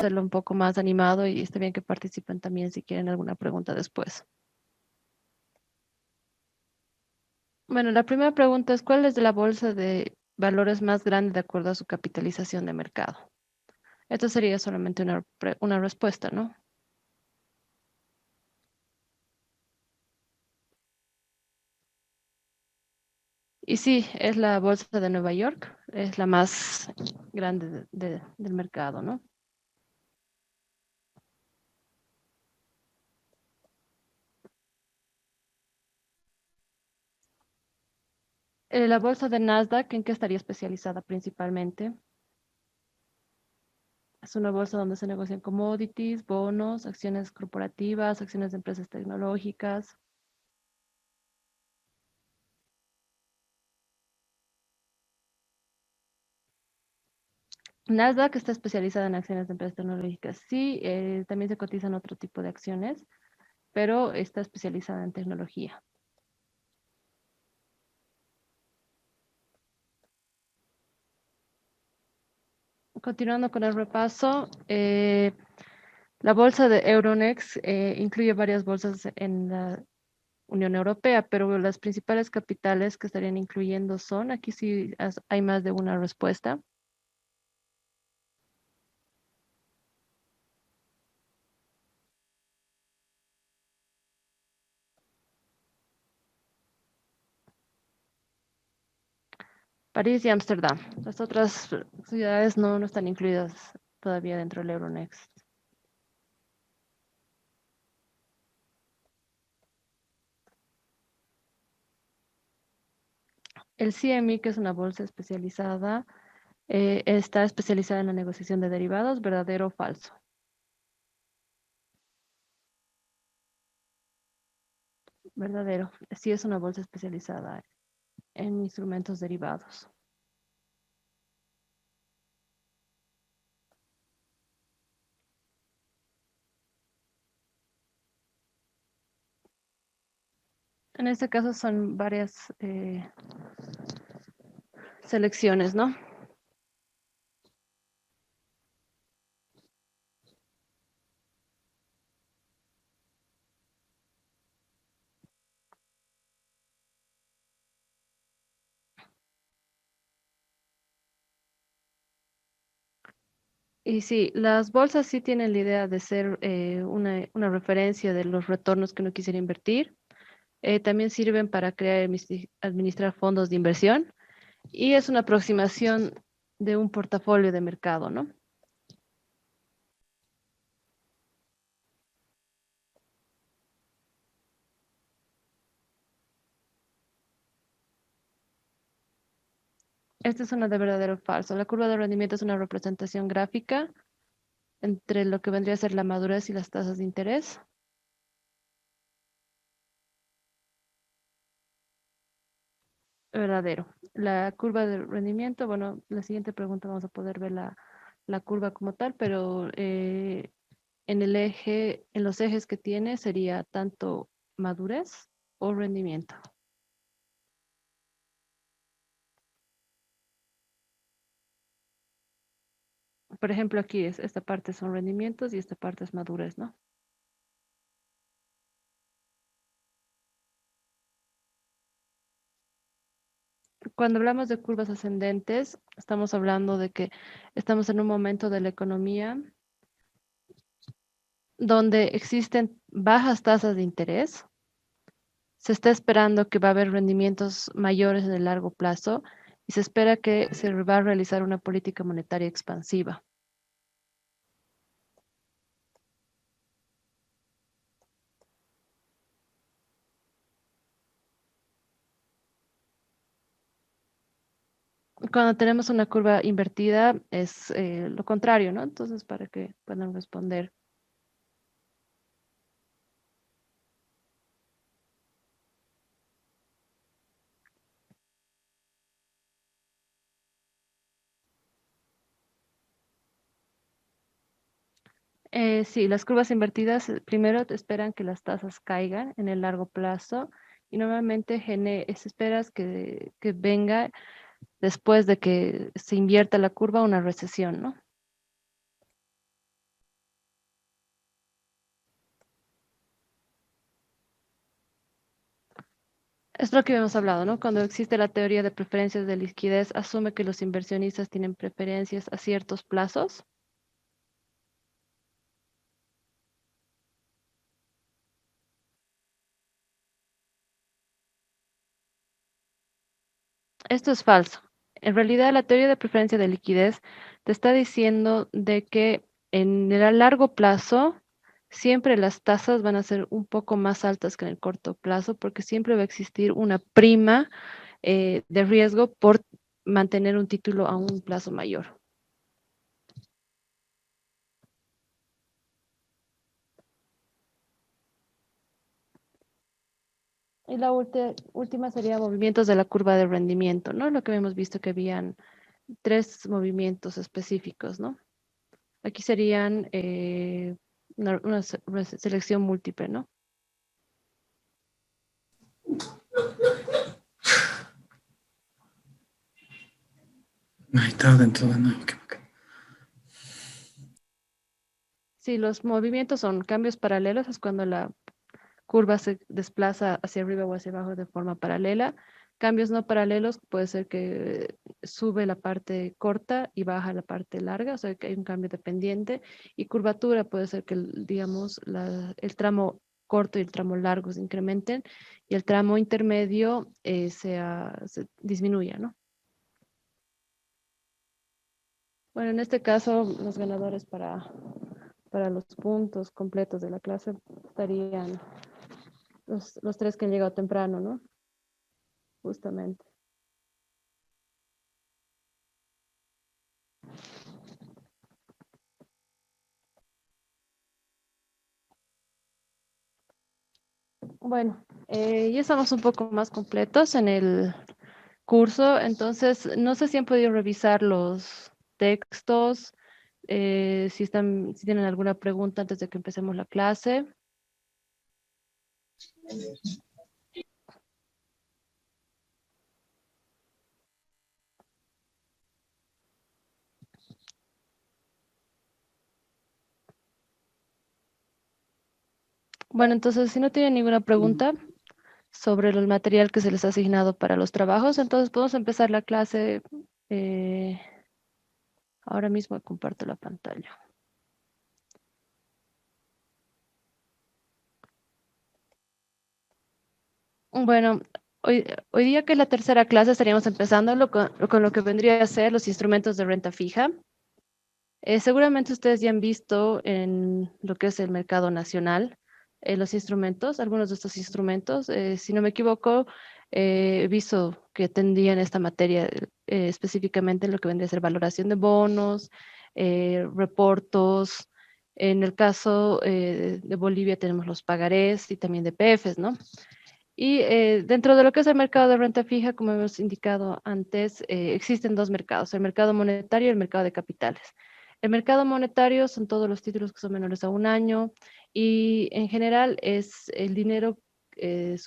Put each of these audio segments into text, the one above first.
hacerlo un poco más animado y está bien que participen también si quieren alguna pregunta después. Bueno, la primera pregunta es, ¿cuál es la bolsa de valores más grande de acuerdo a su capitalización de mercado? Esto sería solamente una respuesta, ¿no? Y sí, es la bolsa de Nueva York, es la más grande del mercado, ¿no? La bolsa de Nasdaq, ¿en qué estaría especializada principalmente? Es una bolsa donde se negocian commodities, bonos, acciones corporativas, acciones de empresas tecnológicas. Nasdaq está especializada en acciones de empresas tecnológicas. Sí, también se cotizan otro tipo de acciones, pero está especializada en tecnología. Continuando con el repaso, la bolsa de Euronext incluye varias bolsas en la Unión Europea, pero las principales capitales que estarían incluyendo son, aquí sí hay más de una respuesta. París y Ámsterdam. Las otras ciudades no están incluidas todavía dentro del Euronext. El CME, que es una bolsa especializada, está especializada en la negociación de derivados, ¿verdadero o falso? Verdadero. Sí es una bolsa especializada en instrumentos derivados. En este caso son varias selecciones, ¿no? Y sí, las bolsas sí tienen la idea de ser una referencia de los retornos que uno quisiera invertir. También sirven para crear y administrar fondos de inversión y es una aproximación de un portafolio de mercado, ¿no? Esta es una de verdadero o falso. La curva de rendimiento es una representación gráfica entre lo que vendría a ser la madurez y las tasas de interés. Verdadero. La curva de rendimiento, bueno, la siguiente pregunta vamos a poder ver la curva como tal, pero en el eje, en los ejes que tiene sería tanto madurez o rendimiento. Por ejemplo, aquí esta parte son rendimientos y esta parte es madurez, ¿no? Cuando hablamos de curvas ascendentes, estamos hablando de que estamos en un momento de la economía donde existen bajas tasas de interés. Se está esperando que va a haber rendimientos mayores en el largo plazo y se espera que se va a realizar una política monetaria expansiva. Cuando tenemos una curva invertida es lo contrario, ¿no? Entonces, para que puedan responder. Sí, las curvas invertidas primero te esperan que las tasas caigan en el largo plazo y normalmente se esperas que venga después de que se invierta la curva una recesión, ¿no? Es lo que habíamos hablado, ¿no? Cuando existe la teoría de preferencias de liquidez, asume que los inversionistas tienen preferencias a ciertos plazos. Esto es falso. En realidad, la teoría de preferencia de liquidez te está diciendo de que en el a largo plazo siempre las tasas van a ser un poco más altas que en el corto plazo porque siempre va a existir una prima de riesgo por mantener un título a un plazo mayor. Y la última sería movimientos de la curva de rendimiento, ¿no? Lo que hemos visto que habían tres movimientos específicos, ¿no? Aquí serían una selección múltiple, ¿no? Ahí está dentro de nuevo. Qué bacán. Sí, los movimientos son cambios paralelos, es cuando la curva se desplaza hacia arriba o hacia abajo de forma paralela. Cambios no paralelos puede ser que sube la parte corta y baja la parte larga, o sea que hay un cambio de pendiente. Y curvatura puede ser que, digamos, el tramo corto y el tramo largo se incrementen y el tramo intermedio se disminuya, ¿no? Bueno, en este caso, los ganadores para los puntos completos de la clase estarían los tres que han llegado temprano, ¿no? Justamente. Bueno, ya estamos un poco más completos en el curso, entonces no sé si han podido revisar los textos, si tienen alguna pregunta antes de que empecemos la clase. Bueno, entonces si no tienen ninguna pregunta sobre el material que se les ha asignado para los trabajos, entonces podemos empezar la clase. eh, Ahora mismo comparto la pantalla. Bueno, hoy día que es la tercera clase estaríamos empezando con lo que vendría a ser los instrumentos de renta fija. Seguramente ustedes ya han visto en lo que es el mercado nacional los instrumentos, algunos de estos instrumentos. Si no me equivoco, he visto que tendrían esta materia específicamente en lo que vendría a ser valoración de bonos, reportos. En el caso de Bolivia tenemos los pagarés y también de PFs, ¿no? Y dentro de lo que es el mercado de renta fija, como hemos indicado antes, existen dos mercados, el mercado monetario y el mercado de capitales. El mercado monetario son todos los títulos que son menores a un año y en general es el dinero, el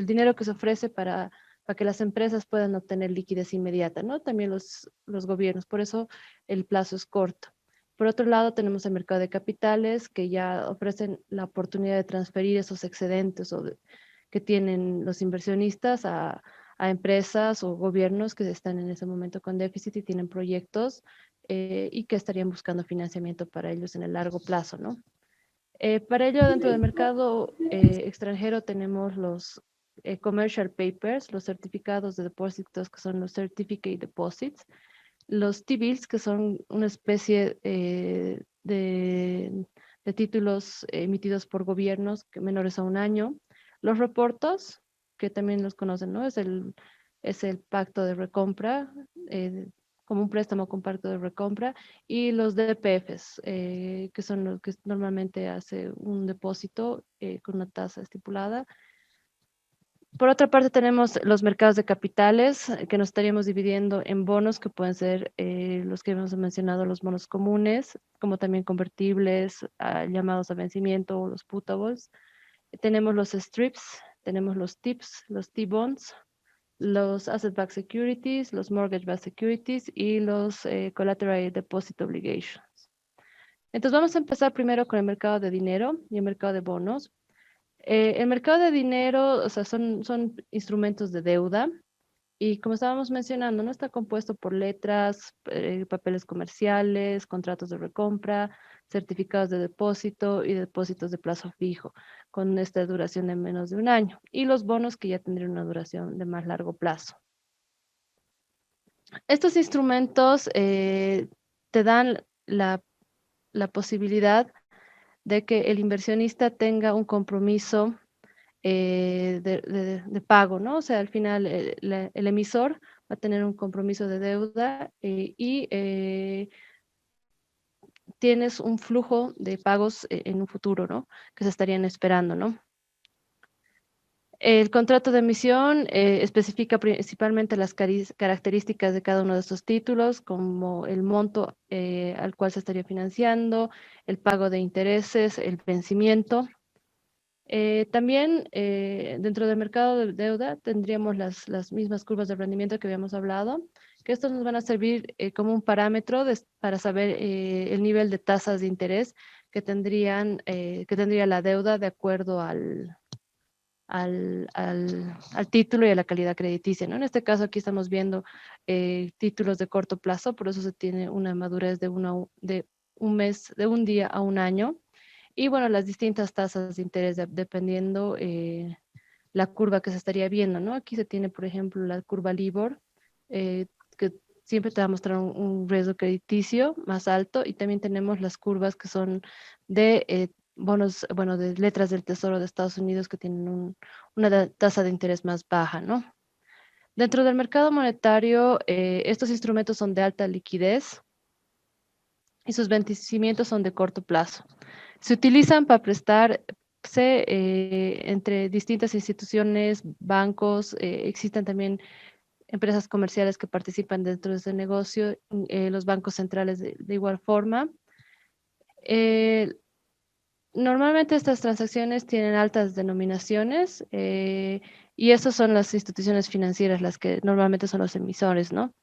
dinero que se ofrece para que las empresas puedan obtener liquidez inmediata, ¿no? También los gobiernos, por eso el plazo es corto. Por otro lado, tenemos el mercado de capitales que ya ofrecen la oportunidad de transferir esos excedentes que tienen los inversionistas a empresas o gobiernos que están en ese momento con déficit y tienen proyectos y que estarían buscando financiamiento para ellos en el largo plazo, ¿no? Para ello, dentro del mercado extranjero tenemos los commercial papers, los certificados de depósitos, que son los certificate deposits, los T-bills, que son una especie de títulos emitidos por gobiernos menores a un año, los reportos, que también los conocen, ¿no? Es el pacto de recompra, como un préstamo con pacto de recompra, y los DPFs, que son los que normalmente hace un depósito con una tasa estipulada. Por otra parte, tenemos los mercados de capitales, que nos estaríamos dividiendo en bonos que pueden ser los que hemos mencionado, los bonos comunes, como también convertibles llamados a vencimiento o los putables. Tenemos los strips, tenemos los TIPS, los T-bonds, los asset-backed securities, los mortgage-backed securities y los collateral deposit obligations. Entonces vamos a empezar primero con el mercado de dinero y el mercado de bonos. El mercado de dinero, o sea, son instrumentos de deuda y como estábamos mencionando, no está compuesto por letras, papeles comerciales, contratos de recompra, certificados de depósito y depósitos de plazo fijo, con esta duración de menos de un año, y los bonos que ya tendrían una duración de más largo plazo. Estos instrumentos te dan la posibilidad de que el inversionista tenga un compromiso de pago, ¿no? O sea, al final el emisor va a tener un compromiso de deuda y tienes un flujo de pagos en un futuro, ¿no? Que se estarían esperando, ¿no? El contrato de emisión especifica principalmente las características de cada uno de estos títulos, como el monto al cual se estaría financiando, el pago de intereses, el vencimiento. También dentro del mercado de deuda tendríamos las mismas curvas de rendimiento que habíamos hablado, que estos nos van a servir como un parámetro para saber el nivel de tasas de interés que tendría la deuda de acuerdo al título y a la calidad crediticia, ¿no? En este caso aquí estamos viendo títulos de corto plazo, por eso se tiene una madurez de un mes, de un día a un año. Y bueno, las distintas tasas de interés dependiendo la curva que se estaría viendo, ¿no? Aquí se tiene, por ejemplo, la curva LIBOR, eh, que siempre te va a mostrar un riesgo crediticio más alto, y también tenemos las curvas que son de bonos, bueno, de letras del Tesoro de Estados Unidos que tienen una tasa de interés más baja, ¿no? Dentro del mercado monetario, estos instrumentos son de alta liquidez y sus vencimientos son de corto plazo. Se utilizan para prestarse entre distintas instituciones, bancos, existen también empresas comerciales que participan dentro de ese negocio, los bancos centrales de igual forma. Eh, Normalmente estas transacciones tienen altas denominaciones y esas son las instituciones financieras las que normalmente son los emisores, ¿no?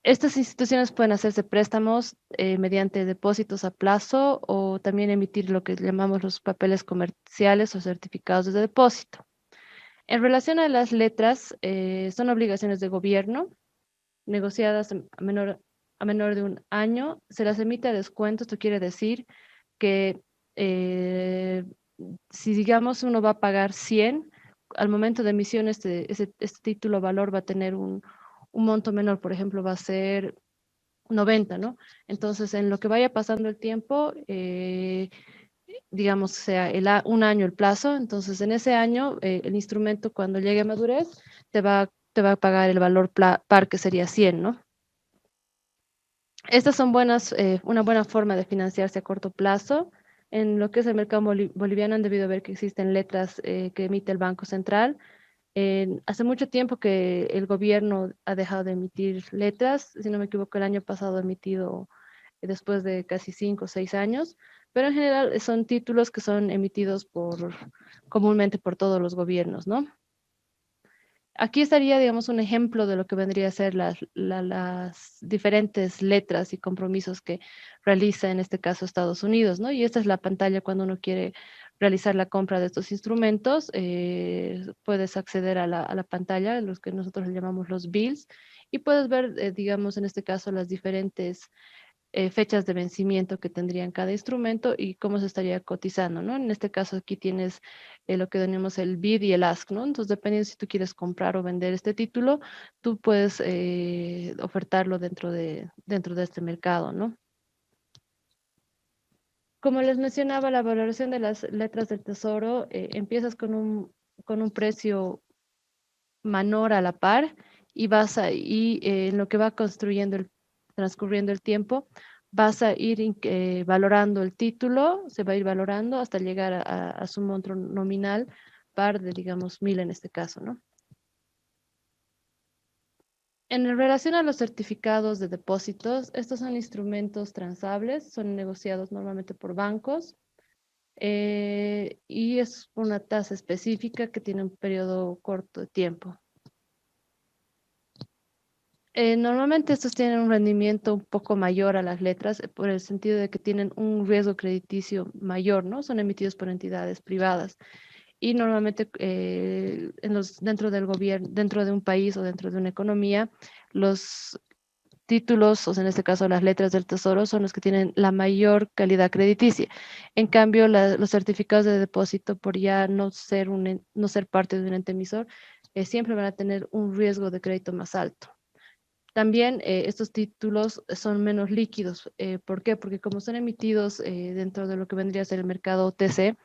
Estas instituciones pueden hacerse préstamos mediante depósitos a plazo o también emitir lo que llamamos los papeles comerciales o certificados de depósito. En relación a las letras, son obligaciones de gobierno negociadas a menor de un año. Se las emite a descuento. Esto quiere decir que eh, si digamos uno va a pagar 100, al momento de emisión este título valor va a tener un monto menor, por ejemplo, va a ser 90, ¿no? Entonces, en lo que vaya pasando el tiempo, digamos, sea un año el plazo, entonces en ese año el instrumento cuando llegue a madurez te va a pagar el valor par que sería 100, ¿no? Estas son una buena forma de financiarse a corto plazo. En lo que es el mercado boliviano han debido ver que existen letras que emite el Banco Central. Hace mucho tiempo que el gobierno ha dejado de emitir letras, si no me equivoco, el año pasado ha emitido después de casi 5 o 6 años, pero en general son títulos que son emitidos comúnmente por todos los gobiernos, ¿no? Aquí estaría, digamos, un ejemplo de lo que vendría a ser las diferentes letras y compromisos que realiza en este caso Estados Unidos, ¿no? Y esta es la pantalla cuando uno quiere realizar la compra de estos instrumentos. Puedes acceder a la pantalla, los que nosotros le llamamos los bills, y puedes ver, digamos, en este caso, las diferentes fechas de vencimiento que tendrían cada instrumento y cómo se estaría cotizando, ¿no? En este caso aquí tienes lo que tenemos el bid y el ask, ¿no? Entonces, dependiendo si tú quieres comprar o vender este título, tú puedes ofertarlo dentro de este mercado, ¿no? Como les mencionaba, la valoración de las letras del tesoro, empiezas con un precio menor a la par y en lo que va transcurriendo el tiempo, vas a ir valorando el título, se va a ir valorando hasta llegar a su monto nominal par de, digamos, 1000 en este caso, ¿no? En relación a los certificados de depósitos, estos son instrumentos transables, son negociados normalmente por bancos y es una tasa específica que tiene un periodo corto de tiempo. Normalmente estos tienen un rendimiento un poco mayor a las letras por el sentido de que tienen un riesgo crediticio mayor, ¿no? Son emitidos por entidades privadas y normalmente dentro del gobierno, dentro de un país o dentro de una economía, los títulos, o sea, en este caso las letras del tesoro, son los que tienen la mayor calidad crediticia. En cambio, los certificados de depósito, por ya no ser parte de un ente emisor, siempre van a tener un riesgo de crédito más alto. También estos títulos son menos líquidos. ¿Por qué? Porque como son emitidos dentro de lo que vendría a ser el mercado OTC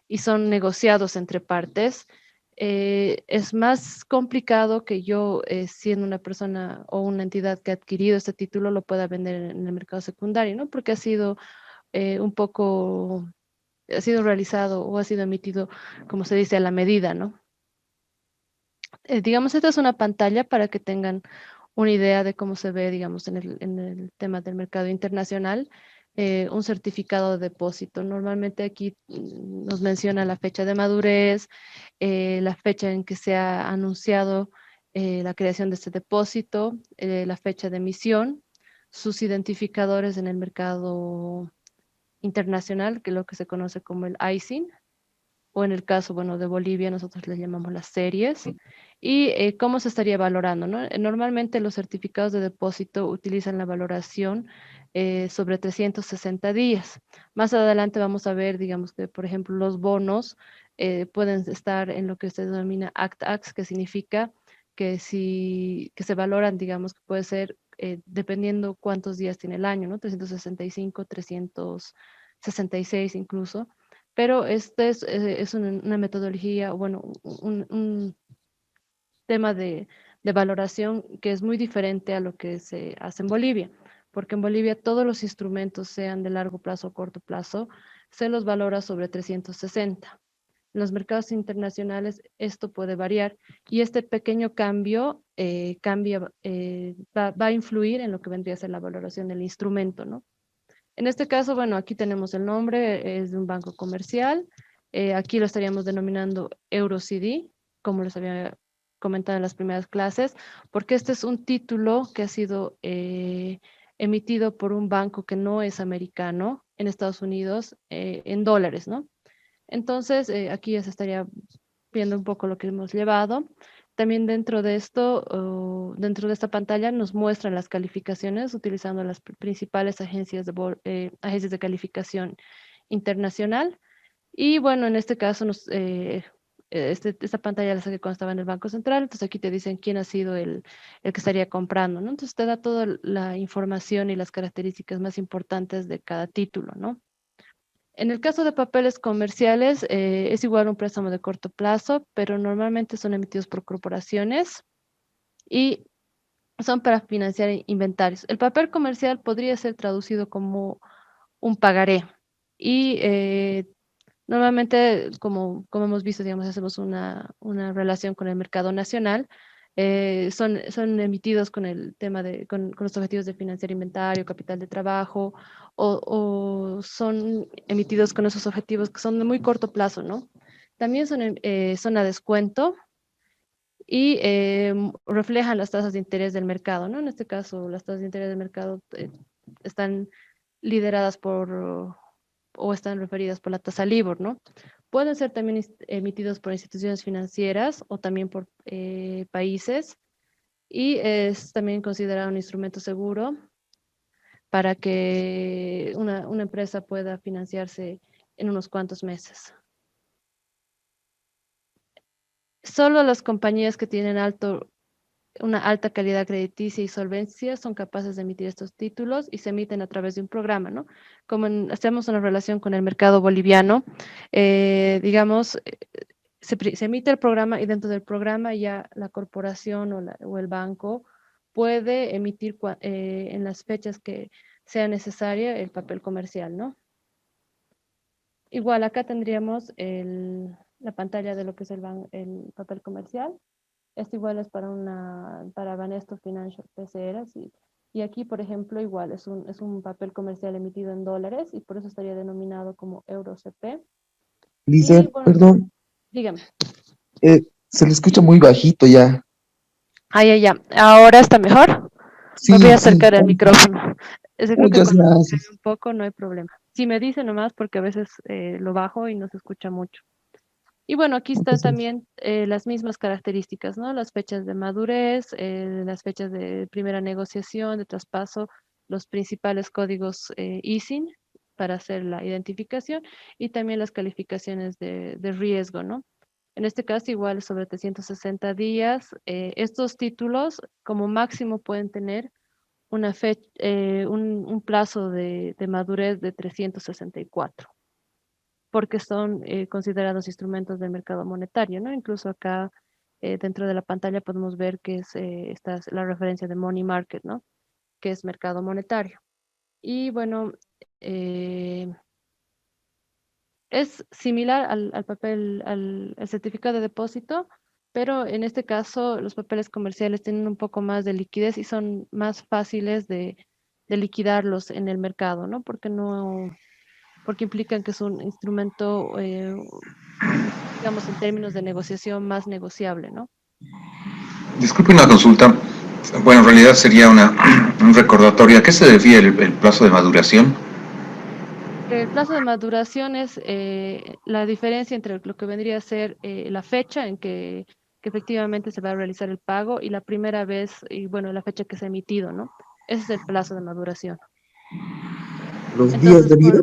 y son negociados entre partes, es más complicado que yo, siendo una persona o una entidad que ha adquirido este título, lo pueda vender en el mercado secundario, ¿no? Porque ha sido un poco, ha sido realizado o ha sido emitido, como se dice, a la medida, ¿no? Digamos, esta es una pantalla para que tengan una idea de cómo se ve, digamos, en el tema del mercado internacional, un certificado de depósito. Normalmente aquí nos menciona la fecha de madurez, la fecha en que se ha anunciado la creación de este depósito, la fecha de emisión, sus identificadores en el mercado internacional, que es lo que se conoce como el ISIN, o en el caso, bueno, de Bolivia, nosotros le llamamos las series, y cómo se estaría valorando, ¿no? Normalmente los certificados de depósito utilizan la valoración sobre 360 días. Más adelante vamos a ver, digamos que, por ejemplo, los bonos pueden estar en lo que se denomina ACT-AX, que significa que se valoran, digamos, que puede ser dependiendo cuántos días tiene el año, ¿no? 365, 366 incluso, pero este es una metodología, bueno, un tema de valoración que es muy diferente a lo que se hace en Bolivia, porque en Bolivia todos los instrumentos, sean de largo plazo o corto plazo, se los valora sobre 360. En los mercados internacionales esto puede variar y este pequeño cambio va a influir en lo que vendría a ser la valoración del instrumento, ¿no? En este caso, bueno, aquí tenemos el nombre, es de un banco comercial. Aquí lo estaríamos denominando EuroCD, como les había comentado en las primeras clases, porque este es un título que ha sido emitido por un banco que no es americano en Estados Unidos en dólares, ¿no? Entonces, aquí ya se estaría viendo un poco lo que hemos llevado. También dentro de esto, dentro de esta pantalla nos muestran las calificaciones utilizando las principales agencias de calificación internacional. Y bueno, en este caso, esta pantalla la saqué cuando estaba en el Banco Central, entonces aquí te dicen quién ha sido el que estaría comprando, ¿no? Entonces te da toda la información y las características más importantes de cada título, ¿no? En el caso de papeles comerciales, es igual un préstamo de corto plazo, pero normalmente son emitidos por corporaciones y son para financiar inventarios. El papel comercial podría ser traducido como un pagaré y normalmente, como hemos visto, digamos, hacemos una relación con el mercado nacional. Son emitidos con el tema con los objetivos de financiar inventario, capital de trabajo, o son emitidos con esos objetivos que son de muy corto plazo, ¿no? También son a descuento y reflejan las tasas de interés del mercado, ¿no? En este caso, las tasas de interés del mercado están lideradas o están referidas por la tasa LIBOR, ¿no? Pueden ser también emitidos por instituciones financieras o también por países y es también considerado un instrumento seguro para que una empresa pueda financiarse en unos cuantos meses. Solo las compañías que tienen una alta calidad crediticia y solvencia son capaces de emitir estos títulos y se emiten a través de un programa, ¿no? Hacemos una relación con el mercado boliviano, digamos, se emite el programa y dentro del programa ya la corporación o el banco puede emitir en las fechas que sea necesaria el papel comercial, ¿no? Igual acá tendríamos la pantalla de lo que es el papel comercial. Esto igual es para Banesto Financial PCR, sí. Y aquí, por ejemplo, igual es un papel comercial emitido en dólares y por eso estaría denominado como EuroCP. Y Lizeth, bueno, perdón, dígame. se le escucha muy bajito ya. Ah, ya, ya. ¿Ahora está mejor? Sí, Me voy a sí, acercar el micrófono. Es que creo que muchas cuando se cae gracias. un poco no hay problema. Si me dice nomás, porque a veces lo bajo y no se escucha mucho. Y bueno, aquí están Muchas gracias. también las mismas características, ¿no? Las fechas de madurez, las fechas de primera negociación, de traspaso, los principales códigos ISIN para hacer la identificación y también las calificaciones de riesgo, ¿no? En este caso, igual sobre 360 días. Estos títulos, como máximo, pueden tener un plazo de madurez de 364 porque son considerados instrumentos del mercado monetario, ¿no? Incluso acá dentro de la pantalla podemos ver que esta es la referencia de Money Market, ¿no? Que es mercado monetario. Y bueno, eh, es similar al papel, al certificado de depósito, pero en este caso los papeles comerciales tienen un poco más de liquidez y son más fáciles de liquidarlos en el mercado, ¿no? Porque implican que es un instrumento, digamos, en términos de negociación más negociable, ¿no? Disculpe una consulta. Bueno, en realidad sería un recordatorio. ¿A qué se debía el plazo de maduración? El plazo de maduración es la diferencia entre lo que vendría a ser la fecha en que efectivamente se va a realizar el pago y la primera vez, y bueno, la fecha que se ha emitido, ¿no? Ese es el plazo de maduración. Los días Entonces, de vida.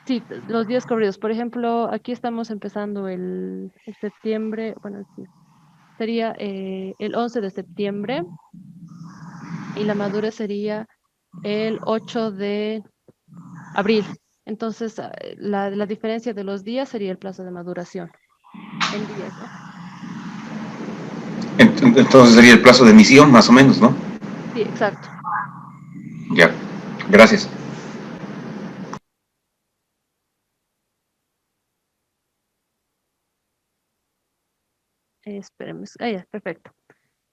sí, los días corridos. Por ejemplo, aquí estamos empezando el septiembre, bueno, sí, sería el 11 de septiembre y la madurez sería el 8 de abril. Entonces, la diferencia de los días sería el plazo de maduración en días, ¿no? Entonces sería el plazo de emisión, más o menos, ¿no? Sí, exacto. Ya. Gracias. Espérame. Ya, perfecto.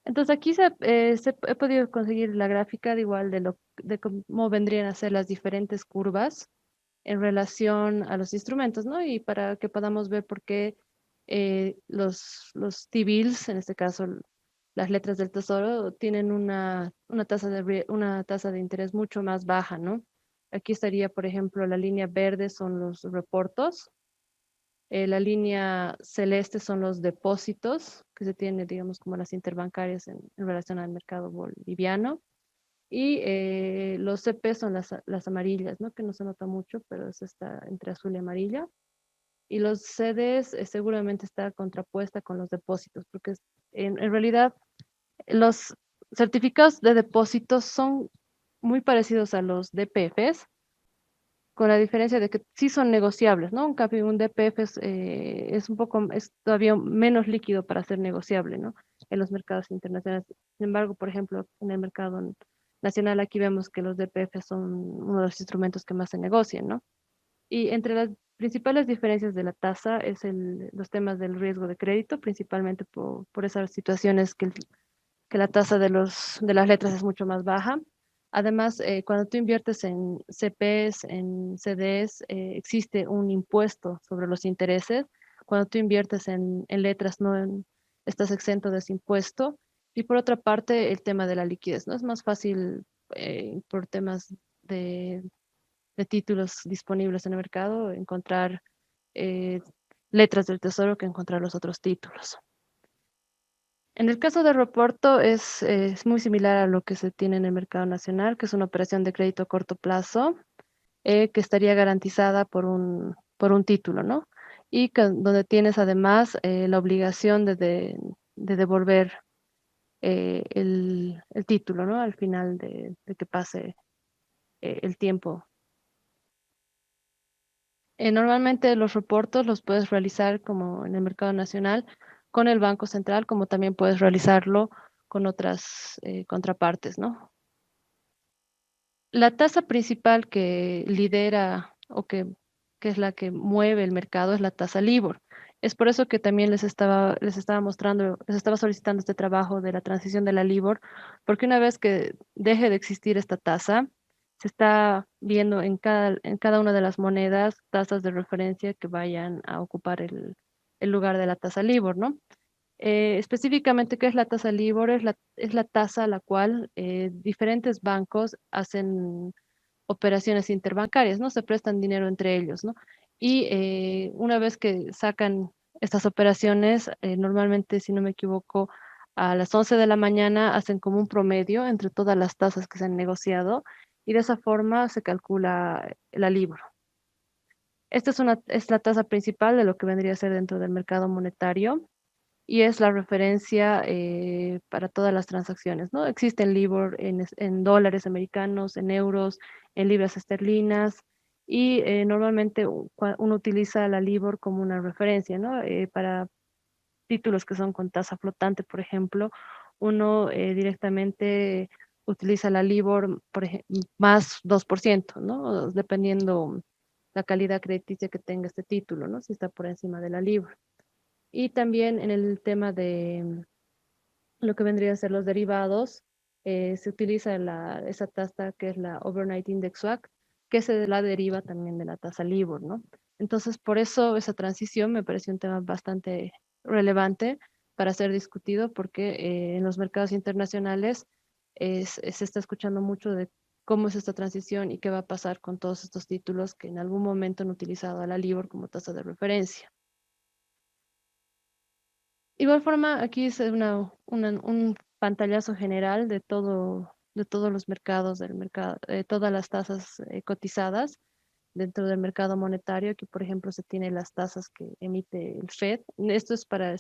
Entonces, aquí he podido conseguir la gráfica de igual de cómo vendrían a ser las diferentes curvas en relación a los instrumentos, ¿no? Y para que podamos ver por qué los T-bills, en este caso las letras del tesoro, tienen una tasa de interés mucho más baja, ¿no? Aquí estaría, por ejemplo, la línea verde son los reportos, la línea celeste son los depósitos que se tiene, digamos, como las interbancarias en relación al mercado boliviano. Y los CP son las amarillas, ¿no? Que no se nota mucho, pero es está entre azul y amarilla. Y los CDs seguramente está contrapuesta con los depósitos, porque en realidad los certificados de depósitos son muy parecidos a los DPFs, con la diferencia de que sí son negociables, ¿no? En cambio, un DPF es es todavía menos líquido para ser negociable, ¿no? En los mercados internacionales. Sin embargo, por ejemplo, en el mercado nacional aquí vemos que los DPF son uno de los instrumentos que más se negocian, ¿no? Y entre las principales diferencias de la tasa es los temas del riesgo de crédito, principalmente por esas situaciones que la tasa de las letras es mucho más baja. Además, cuando tú inviertes en CPs, en CDs, existe un impuesto sobre los intereses. Cuando tú inviertes en letras, estás exento de ese impuesto. Y por otra parte, el tema de la liquidez, ¿no? Es más fácil por temas de, de títulos disponibles en el mercado encontrar eh, letras del tesoro que encontrar los otros títulos. En el caso de Reporto es muy similar a lo que se tiene en el mercado nacional, que es una operación de crédito a corto plazo que estaría garantizada por un título, ¿no? Y donde tienes además la obligación de devolver el título, ¿no? Al final de que pase el tiempo. Normalmente los reportos los puedes realizar como en el mercado nacional con el Banco Central, como también puedes realizarlo con otras contrapartes, ¿no? La tasa principal que lidera que es la que mueve el mercado es la tasa LIBOR. Es por eso que también les estaba mostrando, les estaba solicitando este trabajo de la transición de la LIBOR, porque una vez que deje de existir esta tasa, se está viendo en cada una de las monedas tasas de referencia que vayan a ocupar el lugar de la tasa LIBOR, ¿no? Específicamente, ¿qué es la tasa LIBOR? Es la tasa a la cual diferentes bancos hacen operaciones interbancarias, ¿no? Se prestan dinero entre ellos, ¿no? Y una vez que sacan estas operaciones, normalmente, si no me equivoco, a las 11 de la mañana hacen como un promedio entre todas las tasas que se han negociado y de esa forma se calcula la LIBOR. Esta es la tasa principal de lo que vendría a ser dentro del mercado monetario y es la referencia para todas las transacciones, ¿no? Existen LIBOR en dólares americanos, en euros, en libras esterlinas y normalmente uno utiliza la LIBOR como una referencia, ¿no? Para títulos que son con tasa flotante, por ejemplo, uno directamente utiliza la LIBOR más 2%, ¿no? Dependiendo la calidad crediticia que tenga este título, ¿no? Si está por encima de la LIBOR. Y también en el tema de lo que vendría a ser los derivados, se utiliza esa tasa que es la Overnight Index Swap, que se la deriva también de la tasa LIBOR, ¿no? Entonces, por eso esa transición me pareció un tema bastante relevante para ser discutido, porque en los mercados internacionales se está escuchando mucho de cómo es esta transición y qué va a pasar con todos estos títulos que en algún momento han utilizado a la LIBOR como tasa de referencia. Igual forma, aquí es un pantallazo general de todos los mercados del mercado, todas las tasas cotizadas dentro del mercado monetario. Aquí, por ejemplo, se tiene las tasas que emite el Fed. Esto es para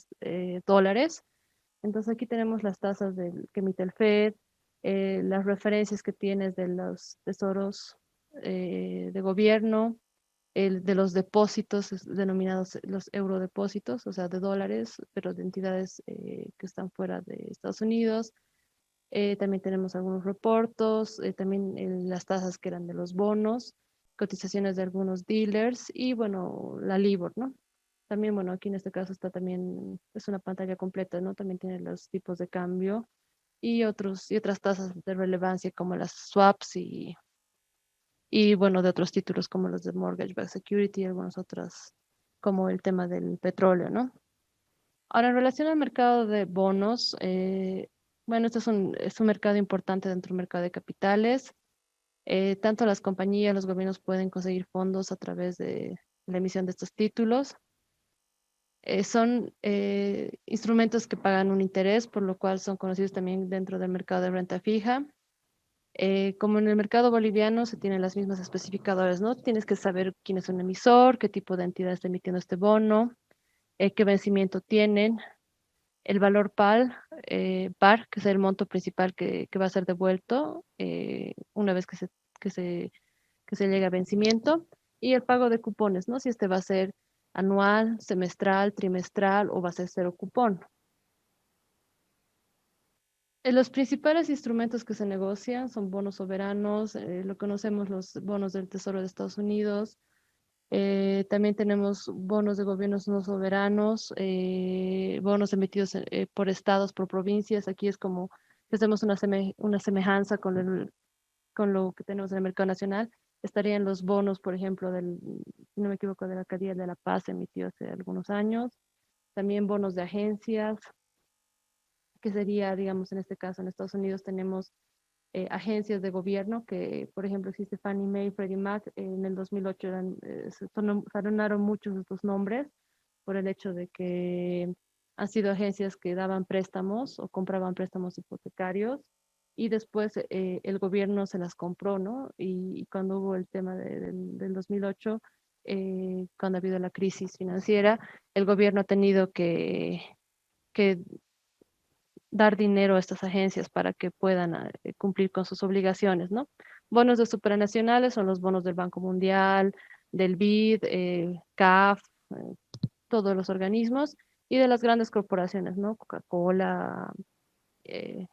dólares. Entonces aquí tenemos las tasas que emite el Fed, las referencias que tienes de los tesoros de gobierno, el de los depósitos denominados los eurodepósitos, o sea, de dólares, pero de entidades que están fuera de Estados Unidos. También tenemos algunos reportos, también las tasas que eran de los bonos, cotizaciones de algunos dealers y, bueno, la LIBOR, ¿no? También, bueno, aquí en este caso está también, es una pantalla completa, ¿no? También tiene los tipos de cambio y otras tasas de relevancia como las swaps y bueno, de otros títulos como los de Mortgage Backed Security y algunos otros, como el tema del petróleo, ¿no? Ahora, en relación al mercado de bonos, bueno, este es un mercado importante dentro del mercado de capitales. Tanto las compañías, los gobiernos pueden conseguir fondos a través de la emisión de estos títulos. Son instrumentos que pagan un interés, por lo cual son conocidos también dentro del mercado de renta fija. Como en el mercado boliviano se tienen las mismas especificadores, ¿no? Tienes que saber quién es un emisor, qué tipo de entidad está emitiendo este bono, qué vencimiento tienen, el valor par, que es el monto principal que va a ser devuelto una vez que se, que se llegue a vencimiento, y el pago de cupones, ¿no? Si este va a ser anual, semestral, trimestral o va a ser cero cupón. Los principales instrumentos que se negocian son bonos soberanos, lo conocemos los bonos del Tesoro de Estados Unidos. También tenemos bonos de gobiernos no soberanos, bonos emitidos por estados, por provincias. Aquí es como que hacemos una semejanza con lo que tenemos en el mercado nacional. Estarían los bonos, por ejemplo, si no me equivoco, de la Alcaldía de La Paz, emitido hace algunos años. También bonos de agencias, que sería, digamos, en este caso, en Estados Unidos tenemos agencias de gobierno, que por ejemplo existe Fannie Mae, Freddie Mac, en el 2008 sonaron muchos de estos nombres por el hecho de que han sido agencias que daban préstamos o compraban préstamos hipotecarios y después el gobierno se las compró, ¿no? Y cuando hubo el tema del 2008, cuando ha habido la crisis financiera, el gobierno ha tenido que dar dinero a estas agencias para que puedan cumplir con sus obligaciones, ¿no? Bonos de supranacionales son los bonos del Banco Mundial, del BID, CAF, eh, todos los organismos, y de las grandes corporaciones, ¿no? Coca-Cola, eh,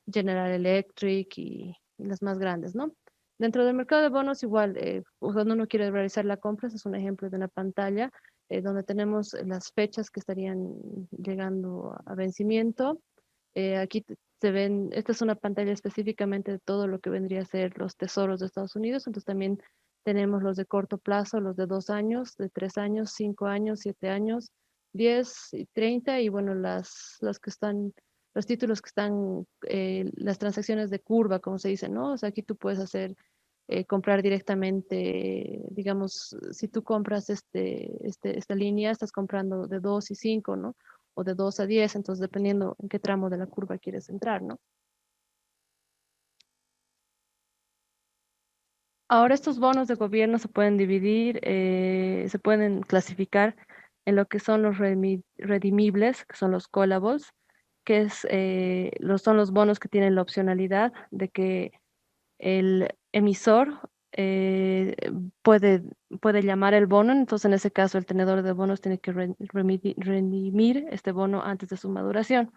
General Electric y las más grandes, ¿no? Dentro del mercado de bonos, igual, cuando uno quiere realizar la compra, ese es un ejemplo de una pantalla donde tenemos las fechas que estarían llegando a vencimiento. Aquí se ven, esta es una pantalla específicamente de todo lo que vendría a ser los tesoros de Estados Unidos, entonces también tenemos los de corto plazo, los de 2 años, de 3 años, 5 años, 7 años, 10 y 30 y bueno, las que están, los títulos que están, las transacciones de curva, como se dice, ¿no? O sea, aquí tú puedes hacer, comprar directamente, digamos, si tú compras esta línea, estás comprando de 2 y 5, ¿no? O de 2 a 10, entonces dependiendo en qué tramo de la curva quieres entrar, ¿no? Ahora estos bonos de gobierno se pueden dividir, se pueden clasificar en lo que son los redimibles, que son los callables, que son los bonos que tienen la opcionalidad de que el emisor puede, puede llamar el bono, entonces en ese caso el tenedor de bonos tiene que redimir este bono antes de su maduración.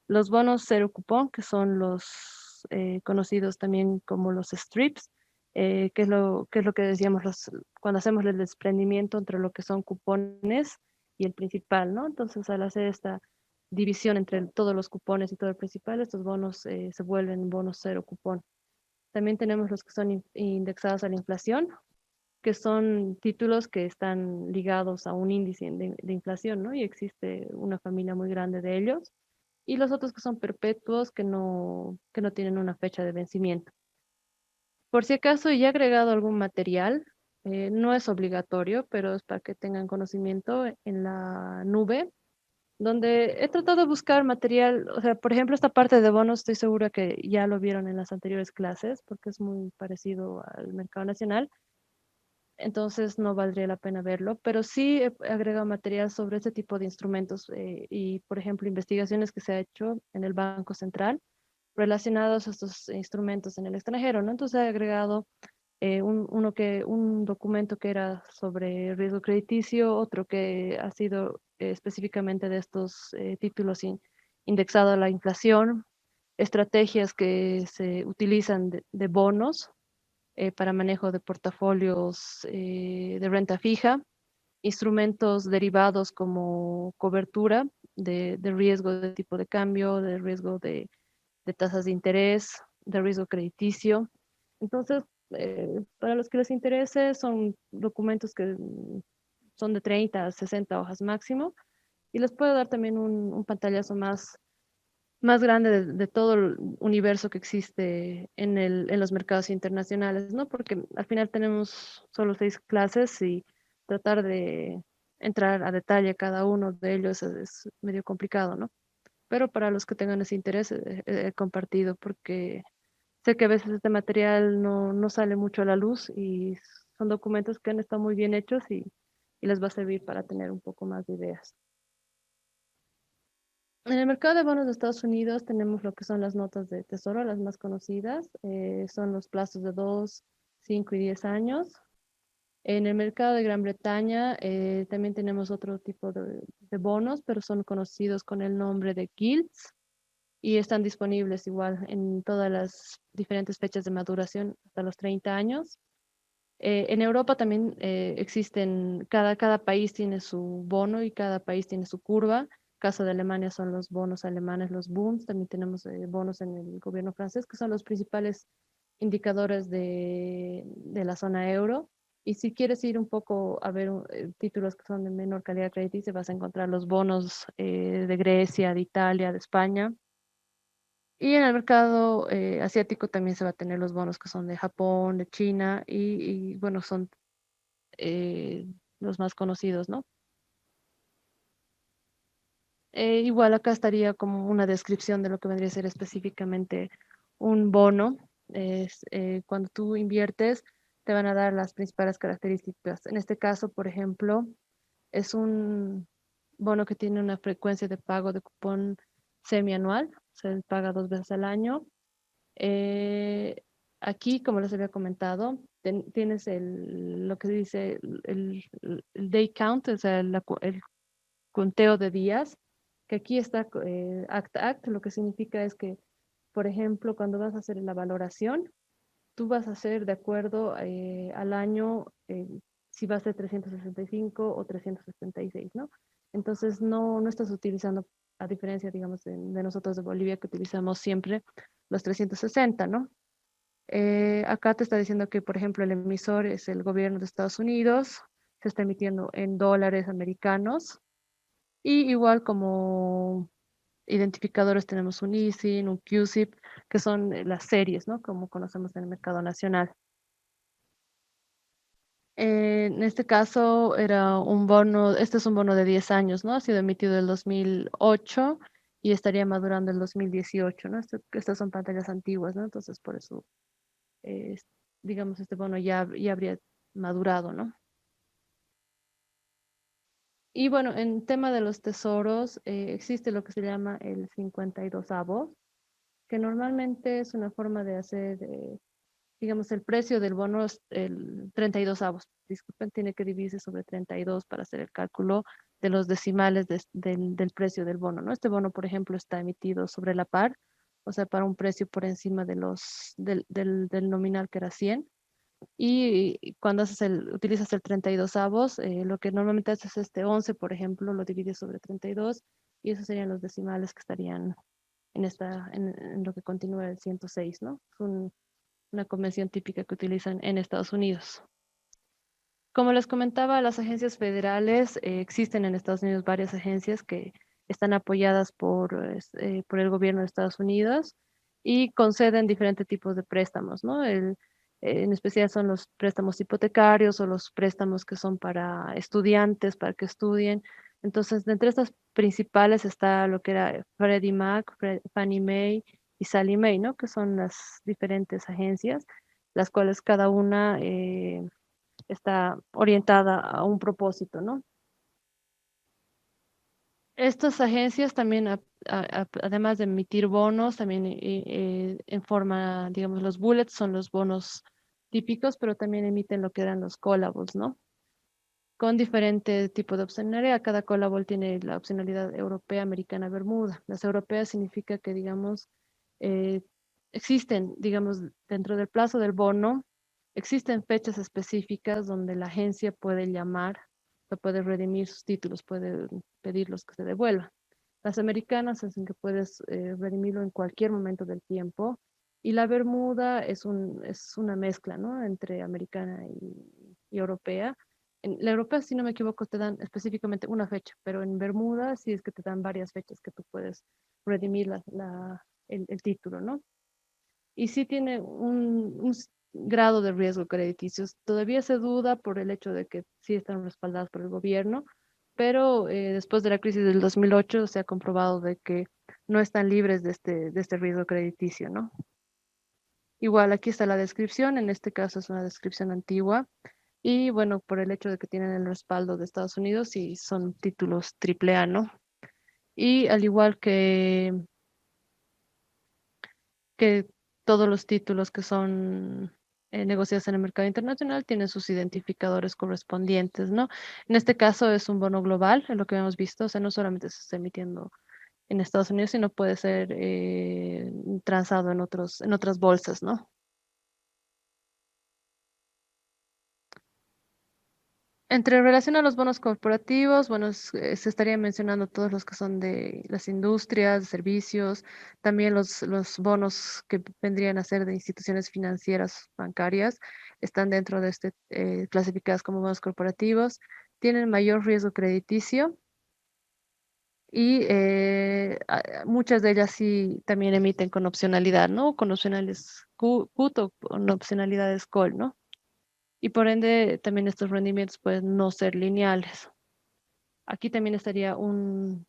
Los bonos cero cupón, que son los conocidos también como los strips, que es lo que decíamos cuando hacemos el desprendimiento entre lo que son cupones y el principal, ¿no? Entonces, al hacer esta división entre todos los cupones y todo el principal, estos bonos se vuelven bonos cero cupón. También tenemos los que son indexados a la inflación, que son títulos que están ligados a un índice de inflación, ¿no? Y existe una familia muy grande de ellos y los otros que son perpetuos que no tienen una fecha de vencimiento. Por si acaso ya he agregado algún material, no es obligatorio, pero es para que tengan conocimiento en la nube, donde he tratado de buscar material, o sea, por ejemplo, esta parte de bonos estoy segura que ya lo vieron en las anteriores clases, porque es muy parecido al mercado nacional, entonces no valdría la pena verlo, pero sí he agregado material sobre este tipo de instrumentos y, por ejemplo, investigaciones que se ha hecho en el Banco Central relacionados a estos instrumentos en el extranjero, ¿no? Entonces he agregado un documento que era sobre riesgo crediticio, otro que ha sido específicamente de estos títulos indexado a la inflación, estrategias que se utilizan de bonos para manejo de portafolios de renta fija, instrumentos derivados como cobertura de riesgo de tipo de cambio, de riesgo de tasas de interés, de riesgo crediticio. Entonces, para los que les interese, son documentos que son de 30 a 60 hojas máximo y les puedo dar también un pantallazo más grande de todo el universo que existe en los mercados internacionales, ¿no? Porque al final tenemos solo 6 clases y tratar de entrar a detalle a cada uno de ellos es medio complicado, ¿no? Pero para los que tengan ese interés, he compartido porque sé que a veces este material no sale mucho a la luz y son documentos que han estado muy bien hechos y les va a servir para tener un poco más de ideas. En el mercado de bonos de Estados Unidos tenemos lo que son las notas de tesoro, las más conocidas, son los plazos de 2, 5 y 10 años. En el mercado de Gran Bretaña también tenemos otro tipo de bonos, pero son conocidos con el nombre de gilts y están disponibles igual en todas las diferentes fechas de maduración hasta los 30 años. En Europa también existen, cada país tiene su bono y cada país tiene su curva. Caso de Alemania son los bonos alemanes, los Bunds. También tenemos bonos en el gobierno francés, que son los principales indicadores de la zona euro. Y si quieres ir un poco a ver títulos que son de menor calidad crediticia, vas a encontrar los bonos de Grecia, de Italia, de España. Y en el mercado asiático también se va a tener los bonos que son de Japón, de China bueno, son eh, los más conocidos, ¿no? Igual acá estaría como una descripción de lo que vendría a ser específicamente un bono. Cuando tú inviertes, te van a dar las principales características. En este caso, por ejemplo, es un bono que tiene una frecuencia de pago de cupón semianual, se paga 2 veces al año. Eh, Aquí, como les había comentado, tienes lo que dice el day count, o sea, el conteo de días, que aquí está act, lo que significa es que, por ejemplo, cuando vas a hacer la valoración, tú vas a hacer de acuerdo al año si va a ser 365 o 366, ¿no? Entonces no estás utilizando, a diferencia, digamos, de nosotros de Bolivia, que utilizamos siempre los 360, ¿no? Acá te está diciendo que, por ejemplo, el emisor es el gobierno de Estados Unidos, se está emitiendo en dólares americanos Y igual como identificadores tenemos un ISIN, un CUSIP, que son las series, ¿no? Como conocemos en el mercado nacional. En este caso era un bono, este es un bono de 10 años, ¿no? Ha sido emitido en el 2008 y estaría madurando el 2018, ¿no? Estas son pantallas antiguas, ¿no? Entonces por eso, eh, digamos, este bono ya habría madurado, ¿no? Y bueno, en tema de los tesoros, existe lo que se llama el 52avo, que normalmente es una forma de hacer, digamos, el precio del bono es el 32avos. Disculpen, tiene que dividirse sobre 32 para hacer el cálculo de los decimales del precio del bono, ¿no? Este bono, por ejemplo, está emitido sobre la par, o sea, para un precio por encima del nominal que era 100. Y cuando utilizas el 32avos, lo que normalmente haces es este 11, por ejemplo, lo divides sobre 32 y esos serían los decimales que estarían en lo que continúa el 106, ¿no? Es una convención típica que utilizan en Estados Unidos. Como les comentaba, las agencias federales, existen en Estados Unidos varias agencias que están apoyadas por el gobierno de Estados Unidos y conceden diferentes tipos de préstamos, ¿no? En especial son los préstamos hipotecarios o los préstamos que son para estudiantes, para que estudien. Entonces, de entre estas principales está lo que era Freddie Mac, Fannie Mae y Sallie Mae, ¿no? Que son las diferentes agencias, las cuales cada una está orientada a un propósito, ¿no? Estas agencias también, además de emitir bonos, también en forma, digamos, los bullets son los bonos típicos, pero también emiten lo que eran los collables, ¿no? Con diferente tipo de opcionalidad. Cada callable tiene la opcionalidad europea, americana, Bermuda. Las europeas significa que, digamos, eh, existen, digamos, dentro del plazo del bono, existen fechas específicas donde la agencia puede llamar, o puede redimir sus títulos, puede pedirlos que se devuelvan. Las americanas hacen que puedes redimirlo en cualquier momento del tiempo. Y la Bermuda es una mezcla, ¿no? Entre americana y europea. En la europea, si no me equivoco, te dan específicamente una fecha, pero en Bermuda sí es que te dan varias fechas que tú puedes redimir el título, ¿no? Y sí tiene un grado de riesgo crediticio. Todavía se duda por el hecho de que sí están respaldadas por el gobierno, pero después de la crisis del 2008 se ha comprobado de que no están libres de este riesgo crediticio, ¿no? Igual aquí está la descripción, en este caso es una descripción antigua. Y bueno, por el hecho de que tienen el respaldo de Estados Unidos y son títulos triple A, ¿no? Y al igual que todos los títulos que son negociados en el mercado internacional tienen sus identificadores correspondientes, ¿no? En este caso es un bono global, es lo que hemos visto, o sea, no solamente se está emitiendo en Estados Unidos, sino puede ser transado en otras bolsas, ¿no? Entre relación a los bonos corporativos, bueno, se estaría mencionando todos los que son de las industrias, de servicios, también los bonos que vendrían a ser de instituciones financieras bancarias, están dentro de clasificadas como bonos corporativos, tienen mayor riesgo crediticio y muchas de ellas sí también emiten con opcionalidad, ¿no? Con opcionales put o con opcionalidades call, ¿no? Y por ende también estos rendimientos pueden no ser lineales. Aquí también estaría un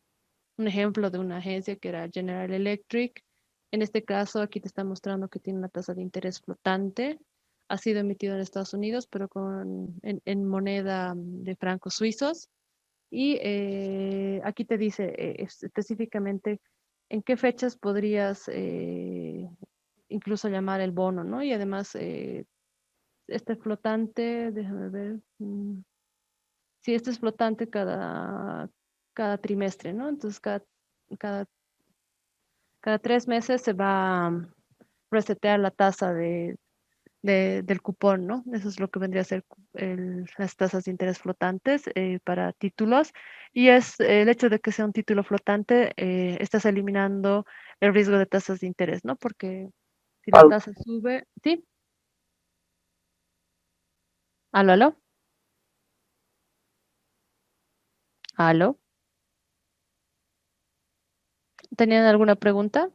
ejemplo de una agencia que era General Electric. En este caso, aquí te está mostrando que tiene una tasa de interés flotante. Ha sido emitido en Estados Unidos, pero en moneda de francos suizos. Y aquí te dice específicamente en qué fechas podrías incluso llamar el bono, ¿no? Y además, este flotante, déjame ver. Sí, este es flotante cada trimestre, ¿no? Entonces, cada, cada 3 meses se va a resetear la tasa del cupón, ¿no? Eso es lo que vendría a ser las tasas de interés flotantes para títulos. Y es el hecho de que sea un título flotante, estás eliminando el riesgo de tasas de interés, ¿no? Porque si la tasa sube, ¿sí? ¿Aló, aló? ¿Aló? ¿Tenían alguna pregunta?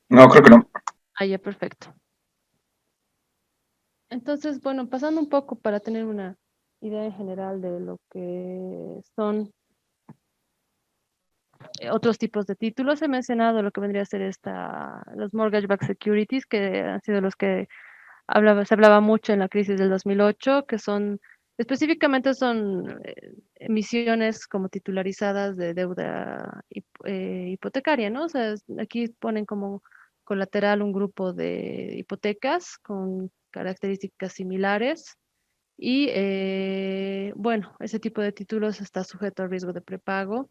No, creo que no. Ah, ya, perfecto. Entonces, bueno, pasando un poco para tener una idea en general de lo que son otros tipos de títulos, he mencionado lo que vendría a ser los mortgage-backed securities, que han sido los que se hablaba mucho en la crisis del 2008, que específicamente son emisiones como titularizadas de deuda hipotecaria, ¿no? O sea, aquí ponen como colateral un grupo de hipotecas con características similares y, bueno, ese tipo de títulos está sujeto al riesgo de prepago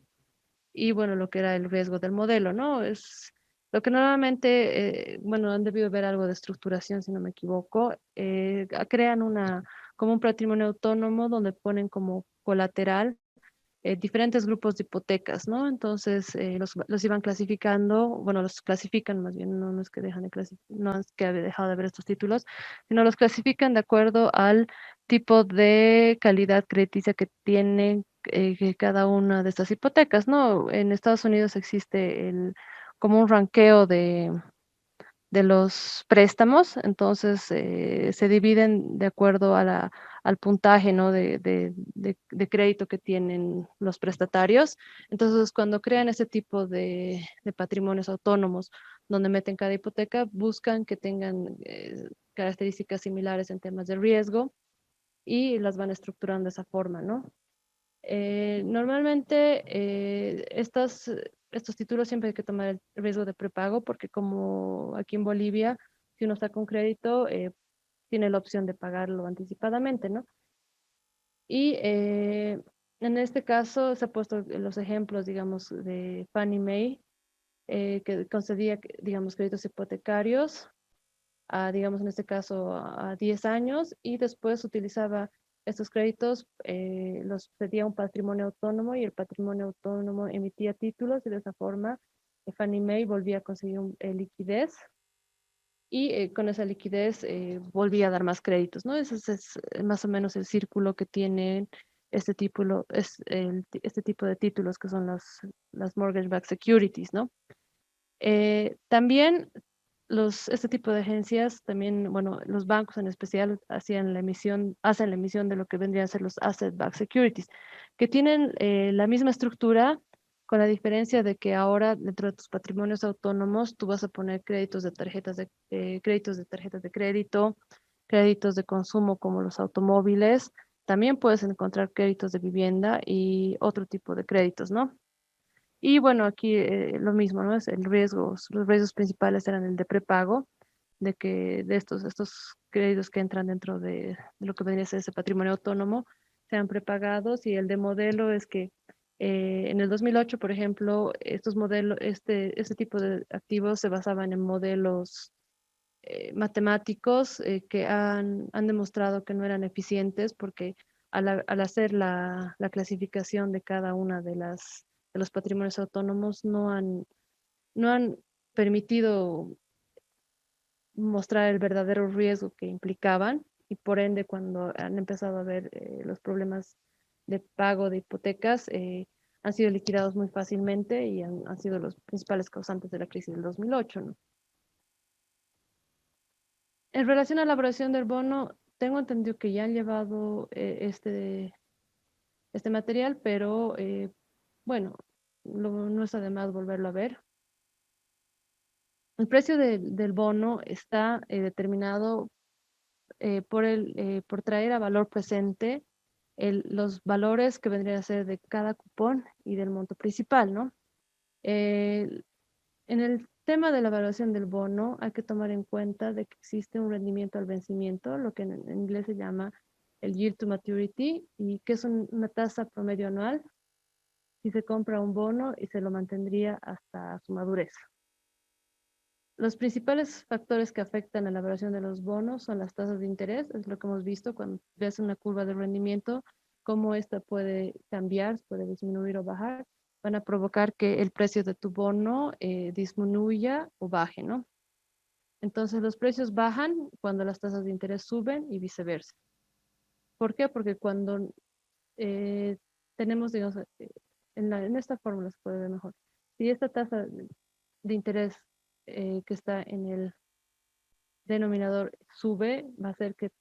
y bueno, lo que era el riesgo del modelo, ¿no? Es lo que normalmente, bueno, han debido ver algo de estructuración, si no me equivoco, crean como un patrimonio autónomo donde ponen como colateral diferentes grupos de hipotecas, ¿no? Entonces, los iban clasificando, bueno, los clasifican más bien, no es que dejan de no es que haya dejado de ver estos títulos, sino los clasifican de acuerdo al tipo de calidad crediticia que tienen que cada una de estas hipotecas, ¿no? En Estados Unidos existe como un ranqueo de los préstamos, entonces se dividen de acuerdo a al puntaje, ¿no? de crédito que tienen los prestatarios. Entonces, cuando crean ese tipo de patrimonios autónomos donde meten cada hipoteca, buscan que tengan características similares en temas de riesgo y las van estructurando de esa forma, ¿no? Normalmente estos títulos siempre hay que tomar el riesgo de prepago porque como aquí en Bolivia, si uno saca un crédito, tiene la opción de pagarlo anticipadamente, ¿no? Y en este caso se ha puesto los ejemplos, digamos, de Fannie Mae, que concedía, digamos, créditos hipotecarios digamos en este caso, a 10 años y después utilizaba estos créditos, los pedía un patrimonio autónomo y el patrimonio autónomo emitía títulos y de esa forma Fannie Mae volvía a conseguir liquidez y con esa liquidez volvía a dar más créditos, ¿no? Ese es más o menos el círculo que tienen este tipo de títulos que son las mortgage-backed securities, ¿no? También este tipo de agencias, también, bueno, los bancos en especial hacen la emisión de lo que vendrían a ser los asset-backed securities, que tienen la misma estructura, con la diferencia de que ahora dentro de tus patrimonios autónomos tú vas a poner créditos de tarjetas de crédito, créditos de consumo como los automóviles, también puedes encontrar créditos de vivienda y otro tipo de créditos, ¿no? Y bueno, aquí lo mismo, ¿no? Es los riesgos principales eran el de prepago, de estos créditos que entran dentro de lo que vendría a ser ese patrimonio autónomo, sean prepagados, y el de modelo es que en el 2008, por ejemplo, este tipo de activos se basaban en modelos matemáticos que han demostrado que no eran eficientes porque al hacer la clasificación de cada una de los patrimonios autónomos no han permitido mostrar el verdadero riesgo que implicaban y por ende cuando han empezado a ver los problemas de pago de hipotecas han sido liquidados muy fácilmente y han sido los principales causantes de la crisis del 2008, ¿no? En relación a la elaboración del bono, tengo entendido que ya han llevado este material, pero bueno, no está de más volverlo a ver. El precio del bono está determinado por traer a valor presente los valores que vendrían a ser de cada cupón y del monto principal, ¿no? Eh, En el tema de la evaluación del bono, hay que tomar en cuenta de que existe un rendimiento al vencimiento, lo que en inglés se llama el yield to maturity, y que es una tasa promedio anual si se compra un bono y se lo mantendría hasta su madurez. Los principales factores que afectan a la evaluación de los bonos son las tasas de interés, es lo que hemos visto cuando ves una curva de rendimiento, cómo esta puede cambiar, puede disminuir o bajar, van a provocar que el precio de tu bono disminuya o baje, ¿no? Entonces los precios bajan cuando las tasas de interés suben y viceversa. ¿Por qué? Porque cuando tenemos, digamos, en esta fórmula se puede ver mejor. Si esta tasa de interés que está en el denominador sube, va a hacer que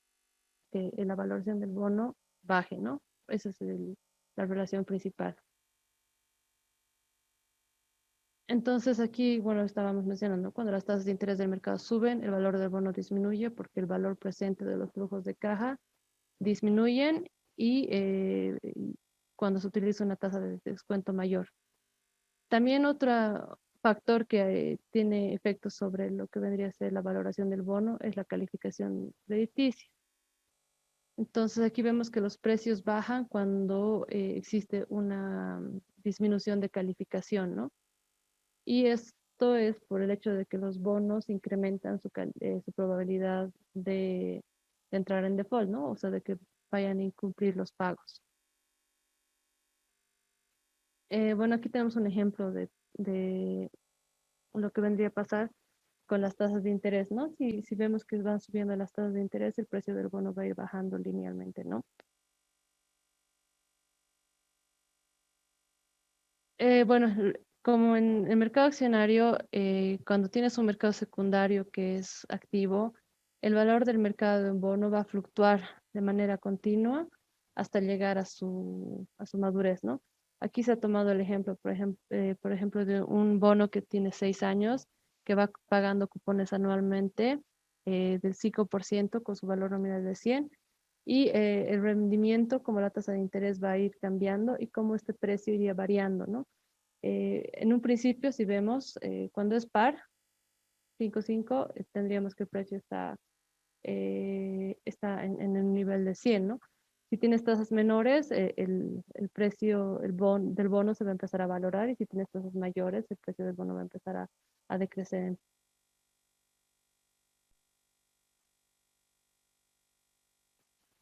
la valoración del bono baje, ¿no? Esa es la relación principal. Entonces aquí, bueno, estábamos mencionando, cuando las tasas de interés del mercado suben, el valor del bono disminuye porque el valor presente de los flujos de caja disminuyen y cuando se utiliza una tasa de descuento mayor. También otro factor que tiene efectos sobre lo que vendría a ser la valoración del bono es la calificación crediticia. Entonces aquí vemos que los precios bajan cuando existe una disminución de calificación, ¿no? Y esto es por el hecho de que los bonos incrementan su probabilidad de entrar en default, ¿no? O sea, de que vayan a incumplir los pagos. Bueno, aquí tenemos un ejemplo de lo que vendría a pasar con las tasas de interés, ¿no? Si vemos que van subiendo las tasas de interés, el precio del bono va a ir bajando linealmente, ¿no? Bueno, como en el mercado accionario, cuando tienes un mercado secundario que es activo, el valor del mercado de un bono va a fluctuar de manera continua hasta llegar a su madurez, ¿no? Aquí se ha tomado el ejemplo, por ejemplo, de un bono que tiene 6 años, que va pagando cupones anualmente del 5% con su valor nominal de 100 y el rendimiento, como la tasa de interés va a ir cambiando y cómo este precio iría variando, ¿no? En un principio, si vemos, cuando es par, 5,5, tendríamos que el precio está en un nivel de 100, ¿no? Si tienes tasas menores, el precio del bono se va a empezar a valorar y si tienes tasas mayores, el precio del bono va a empezar a decrecer.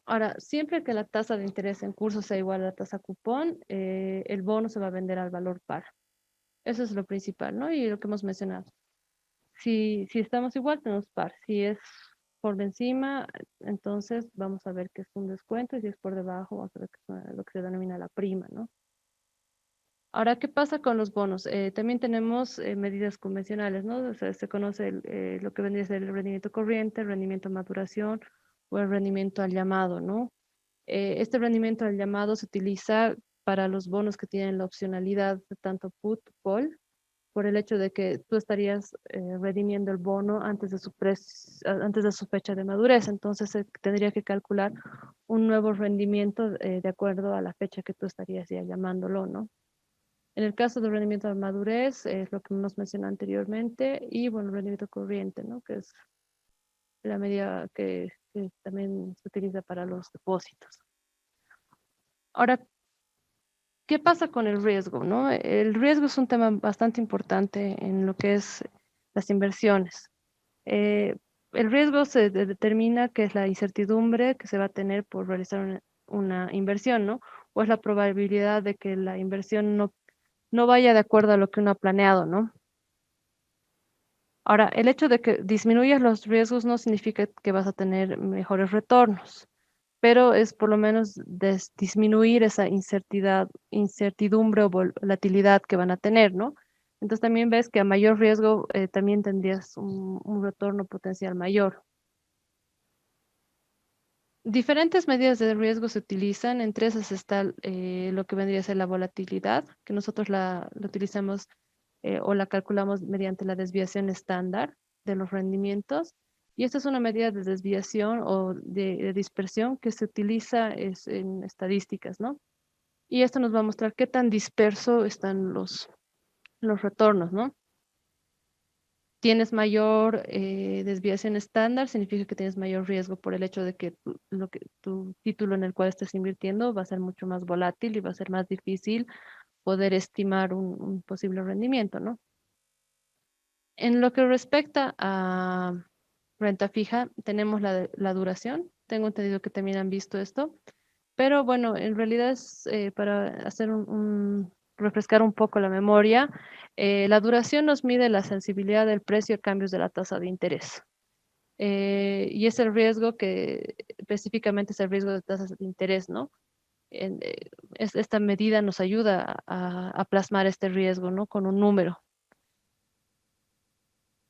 Ahora, siempre que la tasa de interés en curso sea igual a la tasa cupón, el bono se va a vender al valor par. Eso es lo principal, ¿no? Y lo que hemos mencionado. Si estamos igual, tenemos par. Si es por encima, entonces vamos a ver que es un descuento. Y si es por debajo, vamos a ver que es lo que se denomina la prima, ¿no? Ahora, ¿qué pasa con los bonos? También tenemos medidas convencionales, ¿no? O sea, se conoce lo que vendría a ser el rendimiento corriente, el rendimiento a maduración o el rendimiento al llamado, ¿no? Este rendimiento al llamado se utiliza para los bonos que tienen la opcionalidad de tanto put, call, por el hecho de que tú estarías redimiendo el bono antes de su fecha de madurez. Entonces se tendría que calcular un nuevo rendimiento de acuerdo a la fecha que tú estarías ya llamándolo, ¿no? En el caso del rendimiento de madurez, es lo que nos mencioné anteriormente, y bueno, el rendimiento corriente, ¿no? Que es la medida que también se utiliza para los depósitos. Ahora, ¿qué pasa con el riesgo, no? El riesgo es un tema bastante importante en lo que es las inversiones. Eh, el riesgo determina que es la incertidumbre que se va a tener por realizar una inversión, ¿no? O es la probabilidad de que la inversión no vaya de acuerdo a lo que uno ha planeado, ¿no? Ahora, el hecho de que disminuyas los riesgos no significa que vas a tener mejores retornos, pero es por lo menos disminuir esa incertidumbre o volatilidad que van a tener, ¿no? Entonces también ves que a mayor riesgo también tendrías un retorno potencial mayor. Diferentes medidas de riesgo se utilizan, entre esas está lo que vendría a ser la volatilidad, que nosotros la utilizamos o la calculamos mediante la desviación estándar de los rendimientos. Y esta es una medida de desviación o de dispersión que se utiliza en estadísticas, ¿no? Y esto nos va a mostrar qué tan disperso están los retornos, ¿no? Tienes mayor desviación estándar, significa que tienes mayor riesgo por el hecho de que tu título en el cual estés invirtiendo va a ser mucho más volátil y va a ser más difícil poder estimar un posible rendimiento, ¿no? En lo que respecta a renta fija, tenemos la duración. Tengo entendido que también han visto esto, pero bueno, en realidad es para hacer refrescar un poco la memoria. La duración nos mide la sensibilidad del precio a cambios de la tasa de interés. Y es el riesgo que específicamente es el riesgo de tasas de interés, ¿no? esta medida nos ayuda a plasmar este riesgo, ¿no? Con un número.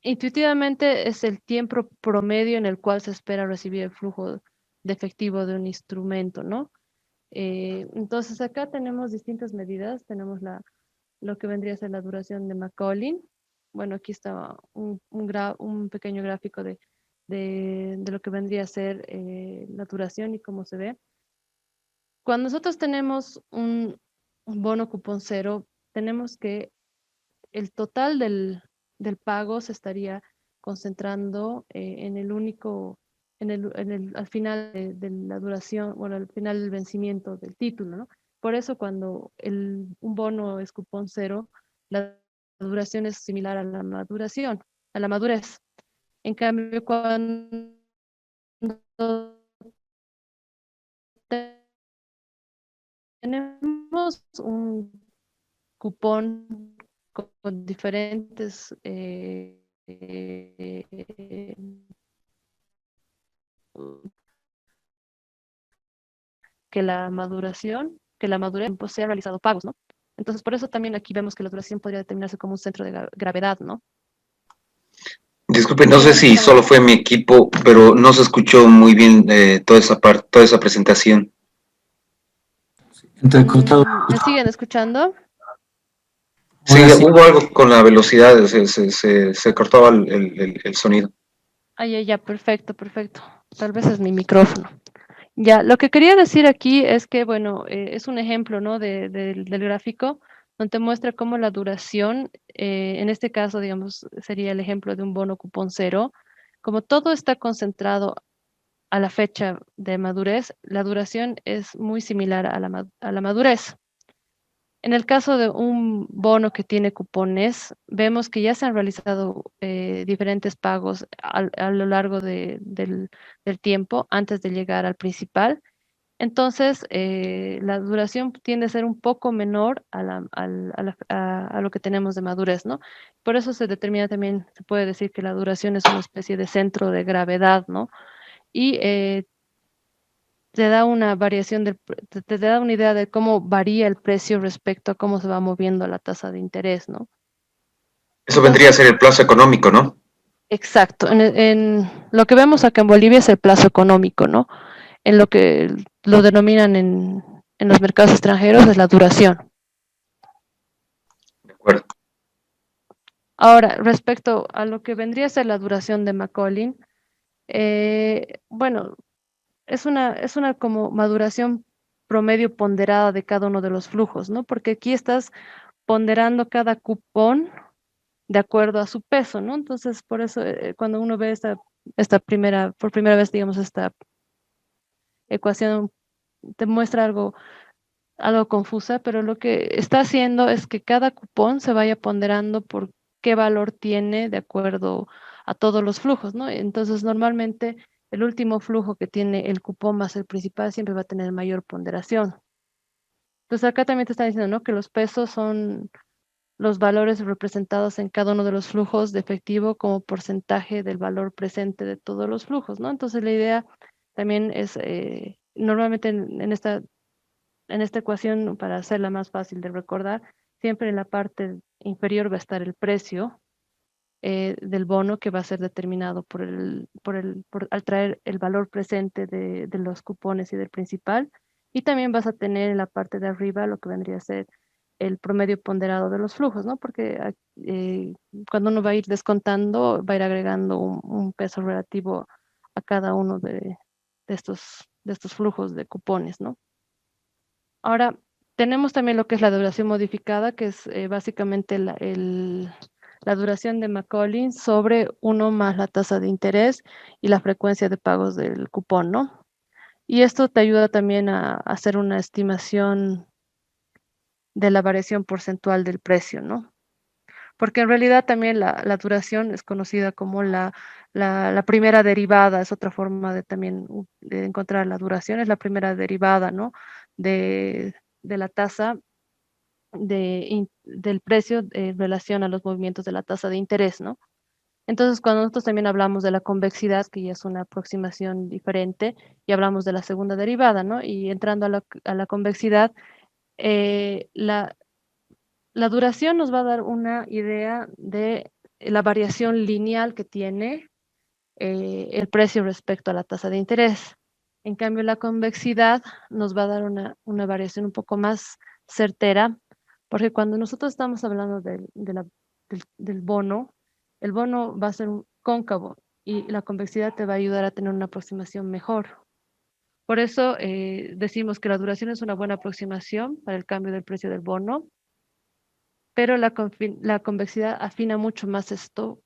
Intuitivamente es el tiempo promedio en el cual se espera recibir el flujo de efectivo de un instrumento, ¿no? Entonces acá tenemos distintas medidas. Tenemos lo que vendría a ser la duración de Macaulay. Bueno, aquí está un pequeño gráfico de lo que vendría a ser la duración y cómo se ve. Cuando nosotros tenemos un bono cupón cero, tenemos que el total del pago se estaría concentrando en el único, al final de la duración, bueno, al final del vencimiento del título, ¿no? Por eso cuando un bono es cupón cero, la duración es similar a la maduración, a la madurez. En cambio, cuando tenemos un cupón con diferentes que la madurez pues, se ha realizado pagos, ¿no? Entonces, por eso también aquí vemos que la duración podría determinarse como un centro de gravedad, ¿no? Disculpe, no sé Bueno, si dígame. solo fue mi equipo, pero no se escuchó muy bien toda esa parte, toda esa presentación. Entrecortado. ¿Me siguen escuchando? Sí, Ahora sí. hubo algo con la velocidad, se cortaba el sonido. Ah, ya, ya, perfecto, perfecto. Tal vez es mi micrófono. Ya, lo que quería decir aquí es que, bueno, es un ejemplo, ¿no? Del gráfico donde muestra cómo la duración, en este caso, digamos, sería el ejemplo de un bono cupón cero, como todo está concentrado a la fecha de madurez, la duración es muy similar a a la madurez. En el caso de un bono que tiene cupones, vemos que ya se han realizado diferentes pagos a lo largo del tiempo antes de llegar al principal. Entonces, la duración tiende a ser un poco menor a lo que tenemos de madurez, ¿no? Por eso se determina también, se puede decir que la duración es una especie de centro de gravedad, ¿no? Y te da una variación te da una idea de cómo varía el precio respecto a cómo se va moviendo la tasa de interés, ¿no? Eso vendría a Entonces, ser el plazo económico, ¿no? exacto, en lo que vemos acá en Bolivia es el plazo económico, ¿no? En lo que lo denominan en los mercados extranjeros es la duración. De acuerdo. Ahora, respecto a lo que vendría a ser la duración de Macaulay, bueno, es una como maduración promedio ponderada de cada uno de los flujos, ¿no? Porque aquí estás ponderando cada cupón de acuerdo a su peso, ¿no? Entonces, por eso, cuando uno ve por primera vez, digamos, esta ecuación, te muestra algo confusa, pero lo que está haciendo es que cada cupón se vaya ponderando por qué valor tiene de acuerdo a todos los flujos, ¿no? Entonces, normalmente, el último flujo que tiene el cupón más el principal siempre va a tener mayor ponderación. Entonces, acá también te está diciendo, ¿no? Que los pesos son los valores representados en cada uno de los flujos de efectivo como porcentaje del valor presente de todos los flujos, ¿no? Entonces la idea también es, normalmente en esta ecuación, para hacerla más fácil de recordar, siempre en la parte inferior va a estar el precio del bono que va a ser determinado al traer el valor presente de los cupones y del principal. Y también vas a tener en la parte de arriba lo que vendría a ser el promedio ponderado de los flujos, ¿no? Porque cuando uno va a ir descontando, va a ir agregando un peso relativo a cada uno de estos flujos de cupones, ¿no? Ahora, tenemos también lo que es la duración modificada, que es básicamente la duración de Macaulay sobre uno más la tasa de interés y la frecuencia de pagos del cupón, ¿no? Y esto te ayuda también a hacer una estimación de la variación porcentual del precio, ¿no? Porque en realidad también la duración es conocida como la primera derivada, es otra forma de también de encontrar la duración, es la primera derivada, ¿no? De la tasa del precio en relación a los movimientos de la tasa de interés, ¿no? Entonces, cuando nosotros también hablamos de la convexidad, que ya es una aproximación diferente, y hablamos de la segunda derivada, ¿no? Y entrando a la convexidad, eh, la, la duración nos va a dar una idea de la variación lineal que tiene el precio respecto a la tasa de interés. En cambio, la convexidad nos va a dar una variación un poco más certera, porque cuando nosotros estamos hablando del bono, el bono va a ser un cóncavo y la convexidad te va a ayudar a tener una aproximación mejor. Por eso decimos que la duración es una buena aproximación para el cambio del precio del bono, pero la convexidad afina mucho más esto,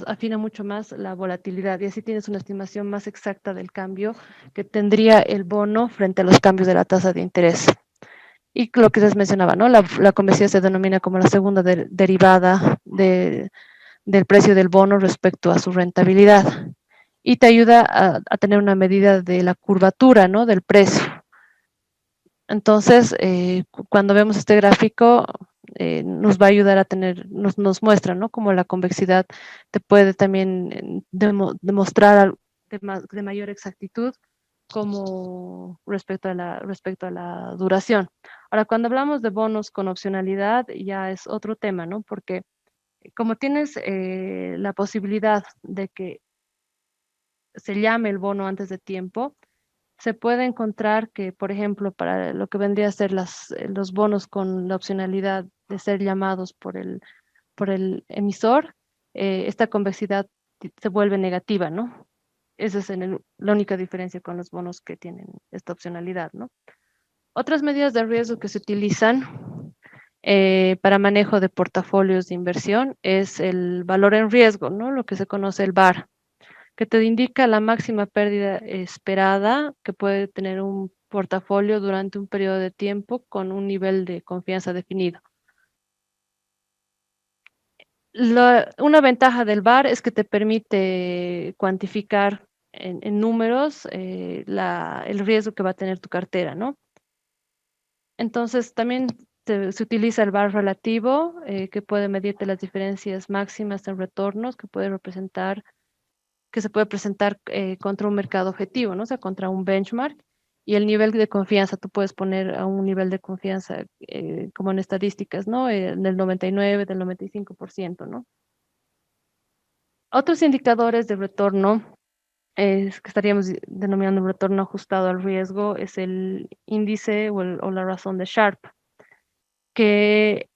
afina mucho más la volatilidad y así tienes una estimación más exacta del cambio que tendría el bono frente a los cambios de la tasa de interés. Y lo que les mencionaba, ¿no? La convexidad se denomina como la segunda derivada del precio del bono respecto a su rentabilidad y te ayuda a tener una medida de la curvatura, ¿no? Del precio. Entonces, cuando vemos este gráfico, nos va a ayudar a tener, nos muestra, ¿no? Como la convexidad te puede también demostrar de mayor exactitud como respecto a la duración. Ahora, cuando hablamos de bonos con opcionalidad, ya es otro tema, ¿no? Porque como tienes la posibilidad de que se llame el bono antes de tiempo, se puede encontrar que, por ejemplo, para lo que vendría a ser los bonos con la opcionalidad de ser llamados por el emisor, esta convexidad se vuelve negativa, ¿no? Esa es la única diferencia con los bonos que tienen esta opcionalidad, ¿no? Otras medidas de riesgo que se utilizan para manejo de portafolios de inversión es el valor en riesgo, ¿no? Lo que se conoce el VaR, que te indica la máxima pérdida esperada que puede tener un portafolio durante un periodo de tiempo con un nivel de confianza definido. Una ventaja del VaR es que te permite cuantificar en números el riesgo que va a tener tu cartera, ¿no? Entonces, también se utiliza el VaR relativo, que puede medirte las diferencias máximas en retornos, que se puede presentar contra un mercado objetivo, ¿no? O sea, contra un benchmark. Y el nivel de confianza, tú puedes poner a un nivel de confianza, como en estadísticas, ¿no? Del 99, del 95%, ¿no? Otros indicadores de retorno que estaríamos denominando retorno ajustado al riesgo es el índice o la razón de Sharpe, que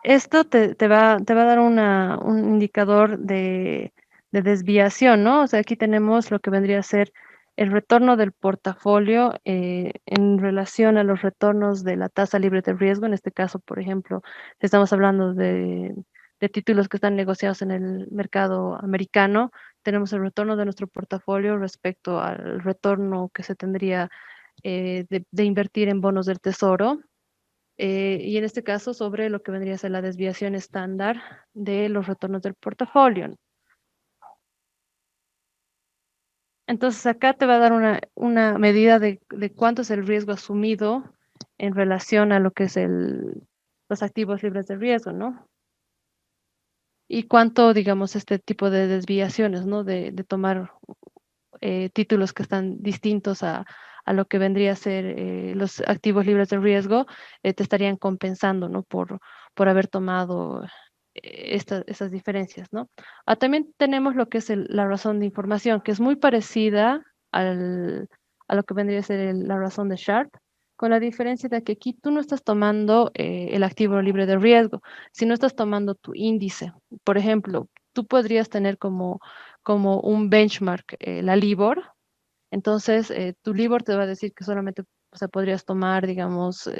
esto te va a dar un indicador de desviación, ¿no? O sea, aquí tenemos lo que vendría a ser el retorno del portafolio en relación a los retornos de la tasa libre de riesgo. En este caso, por ejemplo, estamos hablando de títulos que están negociados en el mercado americano. Tenemos el retorno de nuestro portafolio respecto al retorno que se tendría de invertir en bonos del tesoro y en este caso sobre lo que vendría a ser la desviación estándar de los retornos del portafolio. Entonces acá te va a dar una medida de cuánto es el riesgo asumido en relación a lo que es los activos libres de riesgo, ¿no? Y cuánto, digamos, este tipo de desviaciones, ¿no? De tomar títulos que están distintos a lo que vendría a ser los activos libres de riesgo, te estarían compensando, ¿no? Por haber tomado esas diferencias, ¿no? También tenemos lo que es la razón de información, que es muy parecida a lo que vendría a ser la razón de Sharp, con la diferencia de que aquí tú no estás tomando el activo libre de riesgo, sino estás tomando tu índice. Por ejemplo, tú podrías tener como un benchmark la LIBOR. Entonces, tu LIBOR te va a decir que solamente, o sea, podrías tomar, digamos,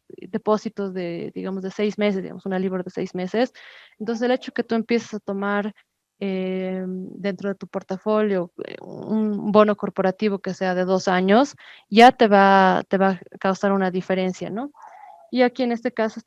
depósitos digamos, de 6 meses, digamos, una LIBOR de 6 meses. Entonces, el hecho que tú empieces a tomar dentro de tu portafolio un bono corporativo que sea de 2 años, ya te va a causar una diferencia, ¿no? Y aquí en este caso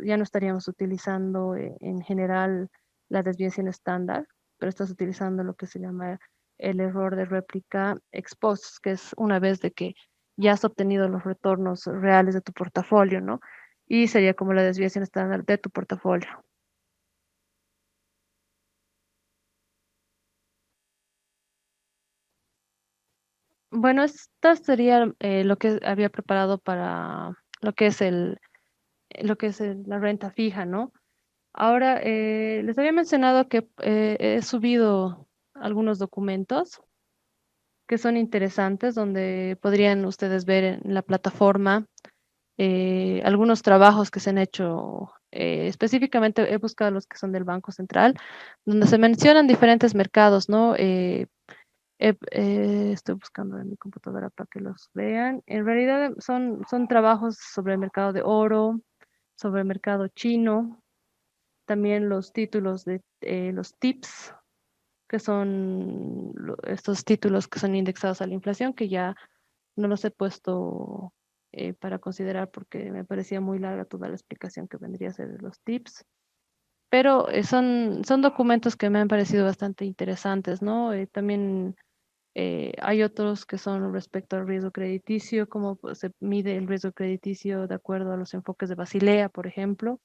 ya no estaríamos utilizando en general la desviación estándar, pero estás utilizando lo que se llama el error de réplica ex post, que es una vez de que ya has obtenido los retornos reales de tu portafolio, ¿no? Y sería como la desviación estándar de tu portafolio. Bueno, esto sería lo que había preparado para lo que es la renta fija, ¿no? Ahora, les había mencionado que he subido algunos documentos que son interesantes, donde podrían ustedes ver en la plataforma algunos trabajos que se han hecho. Específicamente he buscado los que son del Banco Central, donde se mencionan diferentes mercados, ¿no? Estoy buscando en mi computadora para que los vean. En realidad son trabajos sobre el mercado de oro, sobre el mercado chino, también los títulos de los TIPS, que son estos títulos que son indexados a la inflación, que ya no los he puesto para considerar porque me parecía muy larga toda la explicación que vendría a ser de los TIPS. Pero son documentos que me han parecido bastante interesantes, ¿no? También hay otros que son respecto al riesgo crediticio, cómo pues, se mide el riesgo crediticio de acuerdo a los enfoques de Basilea, por ejemplo.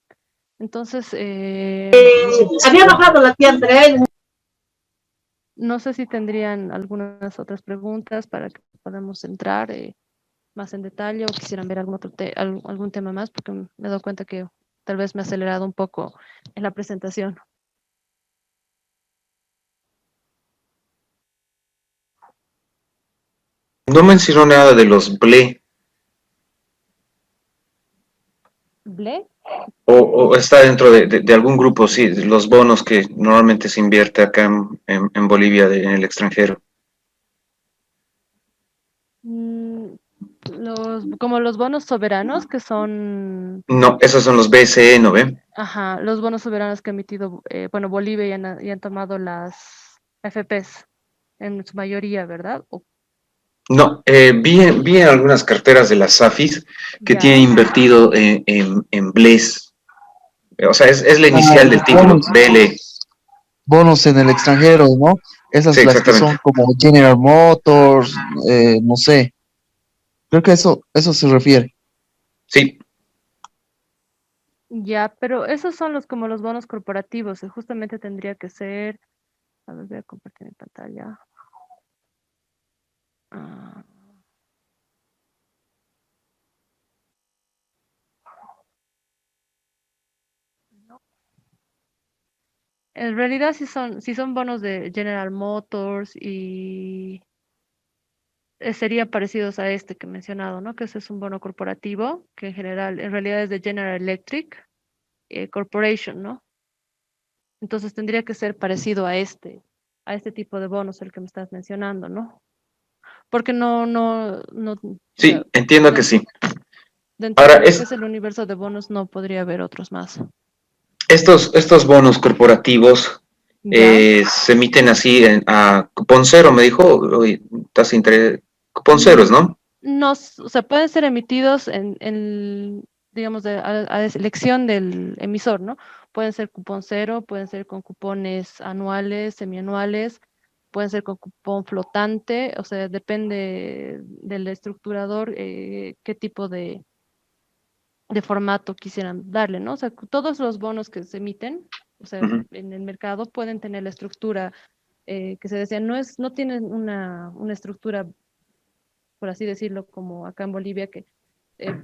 Entonces, Había bajado la tienda, ¿eh? no sé si tendrían algunas otras preguntas para que podamos entrar más en detalle o quisieran ver algún algún tema más, porque me he dado cuenta que tal vez me he acelerado un poco en la presentación. No mencionó nada de los BLE, ¿Ble? o está dentro de algún grupo, sí, los bonos que normalmente se invierte acá en Bolivia, en el extranjero. Mm, como los bonos soberanos, que son, No, esos son los BCE, ¿no ve? ajá, los bonos soberanos que ha emitido, bueno, Bolivia y han tomado las FPs en su mayoría, ¿verdad? No, vi en algunas carteras de las SAFIs que tienen Ya. invertido en BLES. O sea, es la Ah, inicial del título, bonos, BLE. bonos en el extranjero, ¿no? Sí, Esas las que exactamente. son como General Motors, no sé. Creo que eso se refiere. Sí, Ya, pero esos son como los bonos corporativos. Justamente tendría que ser. A ver, voy a compartir mi pantalla. Ah, en realidad sí son bonos de General Motors y serían parecidos a este que he mencionado, ¿no? Que ese es un bono corporativo, que en realidad es de General Electric Corporation, ¿no? Entonces tendría que ser parecido a este tipo de bonos el que me estás mencionando, ¿no? Porque no, o sea, sí, entiendo que den- sí. dentro Ahora, de lo que es el universo de bonos no podría haber otros más. estos bonos corporativos ¿Ya? se emiten así a cupón cero, me dijo, oye, tasa de interés, cupón Mm, ceros, ¿no? No, o sea, pueden ser emitidos digamos, a elección del emisor, ¿no? Pueden ser cupón cero, pueden ser con cupones anuales, semianuales, pueden ser con cupón flotante, o sea, depende del estructurador qué tipo de formato quisieran darle, ¿no? O sea, todos los bonos que se emiten, o sea, Ujú. en el mercado pueden tener la estructura que se decía, no tienen una estructura, por así decirlo, como acá en Bolivia, que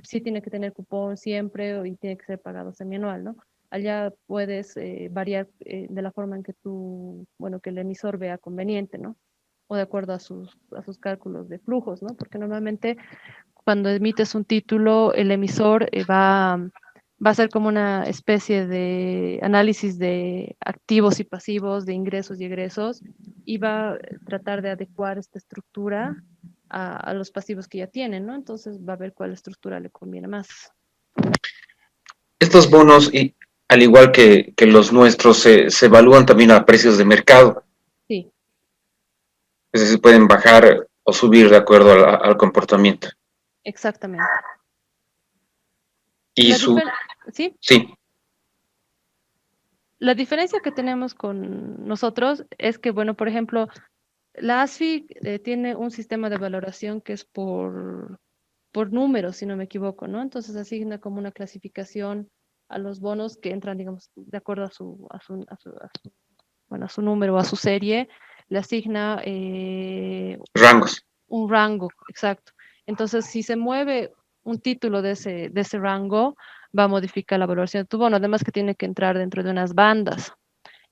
sí tiene que tener cupón siempre y tiene que ser pagado semianual, ¿no? Allá puedes variar de la forma en que bueno, que el emisor vea conveniente, ¿no? O de acuerdo a sus cálculos de flujos, ¿no? Porque normalmente cuando emites un título, el emisor va a hacer como una especie de análisis de activos y pasivos, de ingresos y egresos, y va a tratar de adecuar esta estructura a los pasivos que ya tienen, ¿no? Entonces va a ver cuál estructura le conviene más. Estos bonos, y, al igual que los nuestros, se evalúan también a precios de mercado. Sí, Es decir, pueden bajar o subir de acuerdo al comportamiento. exactamente. Y La su, difer- sí, sí, la diferencia que tenemos con nosotros es que, bueno, por ejemplo, la ASFI tiene un sistema de valoración que es por números, si no me equivoco, ¿no? Entonces asigna como una clasificación a los bonos que entran, digamos, de acuerdo bueno, a su número o a su serie, le asigna rangos. un rango, exacto. Entonces, si se mueve un título de ese rango, va a modificar la valoración de tu bono, además que tiene que entrar dentro de unas bandas.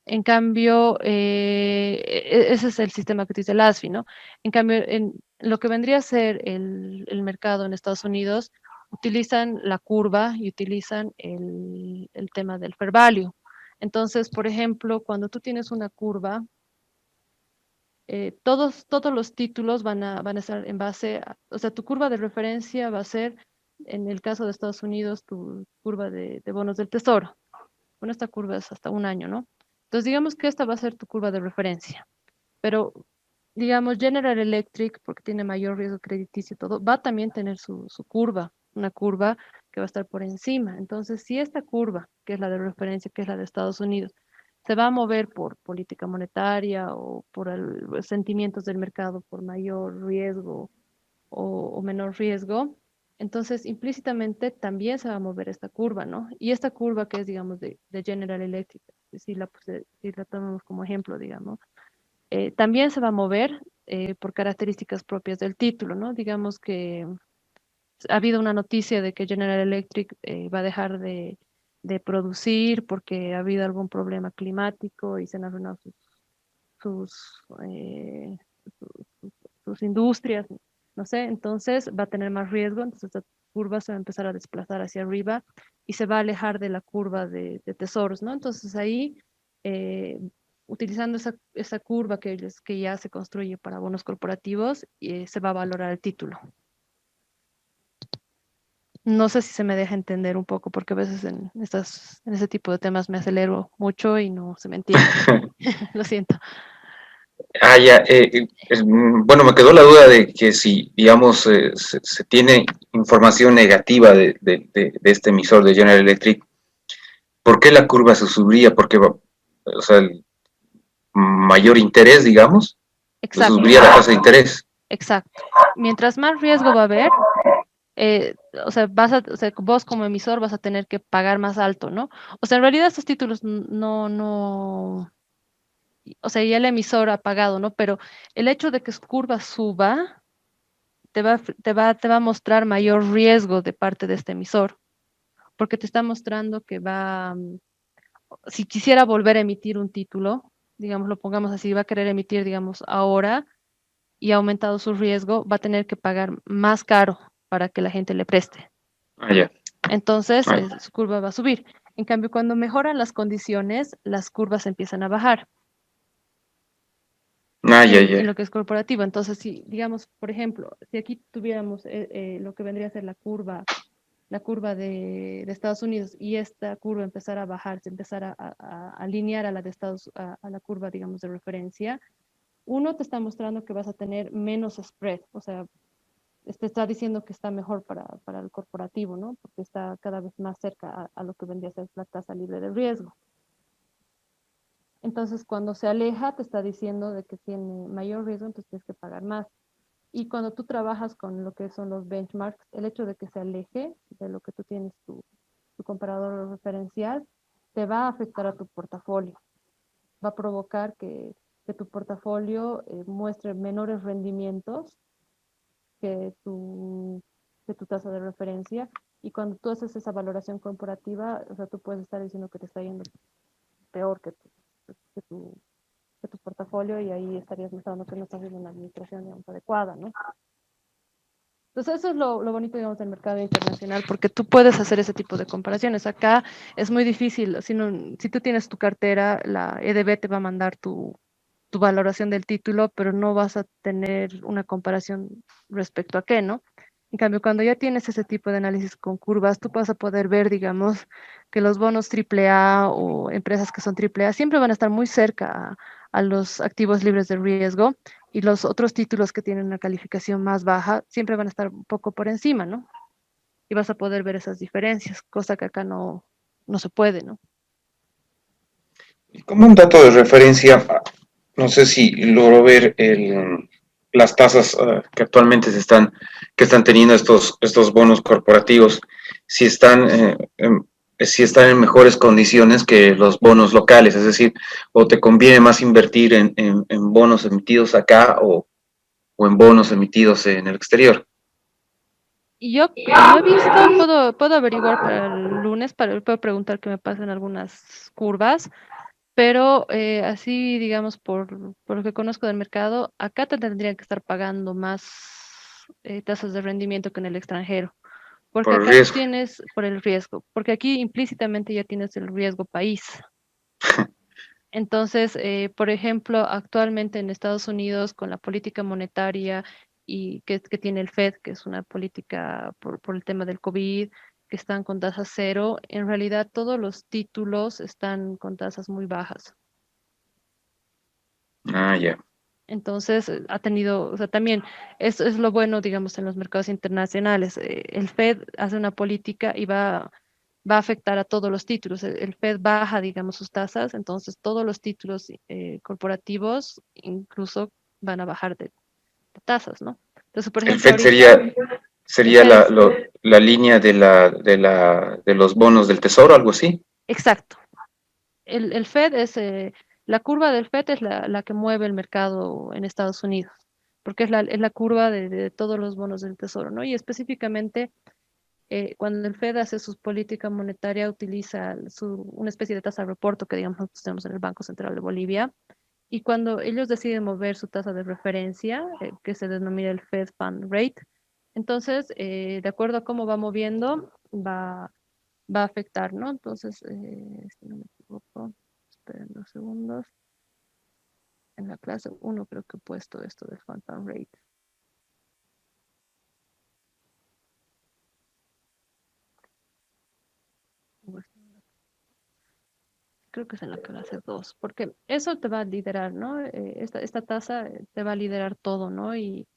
En cambio, ese es el sistema que utiliza el ASFI, ¿no? En cambio, en lo que vendría a ser el mercado en Estados Unidos, utilizan la curva y utilizan el tema del fair value. Entonces, por ejemplo, cuando tú tienes una curva, todos los títulos van a estar en base o sea, tu curva de referencia va a ser, en el caso de Estados Unidos, tu curva de bonos del tesoro. Bueno, esta curva es hasta un año, ¿no? Entonces, digamos que esta va a ser tu curva de referencia, pero digamos General Electric, porque tiene mayor riesgo crediticio y todo, va a también tener su curva, una curva que va a estar por encima. Entonces, si esta curva, que es la de referencia, que es la de Estados Unidos, se va a mover por política monetaria o por sentimientos del mercado, por mayor riesgo o menor riesgo, entonces implícitamente también se va a mover esta curva, ¿no? Y esta curva que es, digamos, de General Electric, si la tomamos como ejemplo, digamos, también se va a mover por características propias del título, ¿no? Digamos que ha habido una noticia de que General Electric va a dejar de producir porque ha habido algún problema climático y se han arruinado sus, eh, sus, sus industrias, no sé, entonces va a tener más riesgo, entonces la curva se va a empezar a desplazar hacia arriba y se va a alejar de la curva de tesoros, ¿no? Entonces ahí, eh, utilizando esa curva que ya se construye para bonos corporativos, se va a valorar el título. No sé si se me deja entender un poco, porque a veces en ese tipo de temas me acelero mucho y no se me entiende. Lo siento. Ah, ya. Bueno, me quedó la duda de que si, digamos, se tiene información negativa de este emisor de General Electric, ¿por qué la curva se subiría? Porque, o sea, el mayor interés, digamos, pues Exacto, subiría la tasa de interés. exacto. Mientras más riesgo va a haber, o sea, o sea, vos como emisor vas a tener que pagar más alto, ¿no? O sea, en realidad estos títulos no, o sea, ya el emisor ha pagado, ¿no? Pero el hecho de que su curva suba te va a mostrar mayor riesgo de parte de este emisor, porque te está mostrando que si quisiera volver a emitir un título, digamos, lo pongamos así, va a querer emitir, digamos, ahora y ha aumentado su riesgo, va a tener que pagar más caro para que la gente le preste. Ah, ya. Entonces, Ah, su curva va a subir. En cambio, cuando mejoran las condiciones, las curvas empiezan a bajar ya, en ya. lo que es corporativo. Entonces, si, digamos, por ejemplo, si aquí tuviéramos lo que vendría a ser la curva de Estados Unidos y esta curva empezara a bajar, se empezara a alinear a la de a la curva, digamos, de referencia, uno te está mostrando que vas a tener menos spread, o sea, te está diciendo que está mejor para el corporativo, ¿no? Porque está cada vez más cerca a lo que vendría a ser la tasa libre de riesgo. Entonces, cuando se aleja, te está diciendo de que tiene mayor riesgo, entonces tienes que pagar más. Y cuando tú trabajas con lo que son los benchmarks, el hecho de que se aleje de lo que tú tienes, tu comparador referencial, te va a afectar a tu portafolio. Va a provocar que tu portafolio muestre menores rendimientos que tu tasa de referencia. Y cuando tú haces esa valoración corporativa, o sea, tú puedes estar diciendo que te está yendo peor que tu, que tu portafolio y ahí estarías mostrando que no estás haciendo una administración, digamos, adecuada, ¿no? Entonces, eso es lo bonito, digamos, del mercado internacional, porque tú puedes hacer ese tipo de comparaciones. Acá es muy difícil, si tú tienes tu cartera, la EDB te va a mandar tu valoración del título, pero no vas a tener una comparación respecto a qué, ¿no? En cambio, cuando ya tienes ese tipo de análisis con curvas, tú vas a poder ver, digamos, que los bonos AAA o empresas que son AAA siempre van a estar muy cerca a los activos libres de riesgo y los otros títulos que tienen una calificación más baja siempre van a estar un poco por encima, ¿no? Y vas a poder ver esas diferencias, cosa que acá no se puede, ¿no? Y como un dato de referencia, no sé si logro ver las tasas que están teniendo estos bonos corporativos, si están, si están en mejores condiciones que los bonos locales, es decir, o te conviene más invertir en bonos emitidos acá o en bonos emitidos en el exterior. Y yo no he visto, puedo averiguar para el lunes, puedo preguntar que me pasen algunas curvas, pero así, digamos, por lo que conozco del mercado, acá te tendrían que estar pagando más tasas de rendimiento que en el extranjero, porque Por el acá tú riesgo. tienes, por el riesgo, porque aquí implícitamente ya tienes el riesgo país. Entonces, por ejemplo, actualmente en Estados Unidos, con la política monetaria y que tiene el Fed, que es una política por el tema del COVID, que están con tasas cero, en realidad todos los títulos están con tasas muy bajas. Ah, ya. Entonces, ha tenido, o sea, también eso es lo bueno, digamos, en los mercados internacionales. El Fed hace una política y va a afectar a todos los títulos. El Fed baja, digamos, sus tasas, entonces todos los títulos corporativos incluso van a bajar de tasas, ¿no? Entonces, por El ejemplo, FED ahorita el sería Fed es la línea de los bonos del tesoro, algo así. exacto. El Fed es, la curva del Fed es la que mueve el mercado en Estados Unidos, porque es la curva de todos los bonos del tesoro, ¿no? Y específicamente cuando el Fed hace su política monetaria, utiliza una especie de tasa de reporto que digamos nosotros tenemos en el Banco Central de Bolivia, y cuando ellos deciden mover su tasa de referencia, que se denomina el Fed Fund Rate, entonces, de acuerdo a cómo va moviendo, va a afectar, ¿no? Entonces, si no me equivoco, esperen 2 segundos, en la clase uno creo que he puesto esto del Fund Fund Rate. Creo que es en la clase 2 porque eso te va a liderar, ¿no? Esta tasa te va a liderar todo, ¿no? Y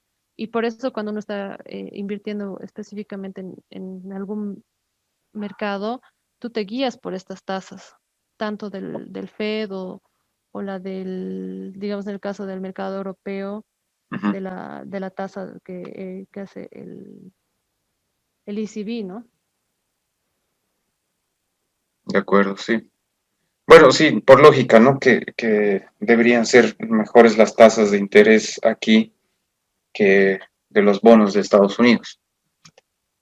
por eso cuando uno está invirtiendo específicamente en algún mercado, tú te guías por estas tasas, tanto del Fed o la digamos en el caso del mercado europeo, Ujú. de la tasa que hace el ECB, ¿no? De acuerdo, sí. Bueno, sí, por lógica, ¿no? Que deberían ser mejores las tasas de interés aquí que de los bonos de Estados Unidos.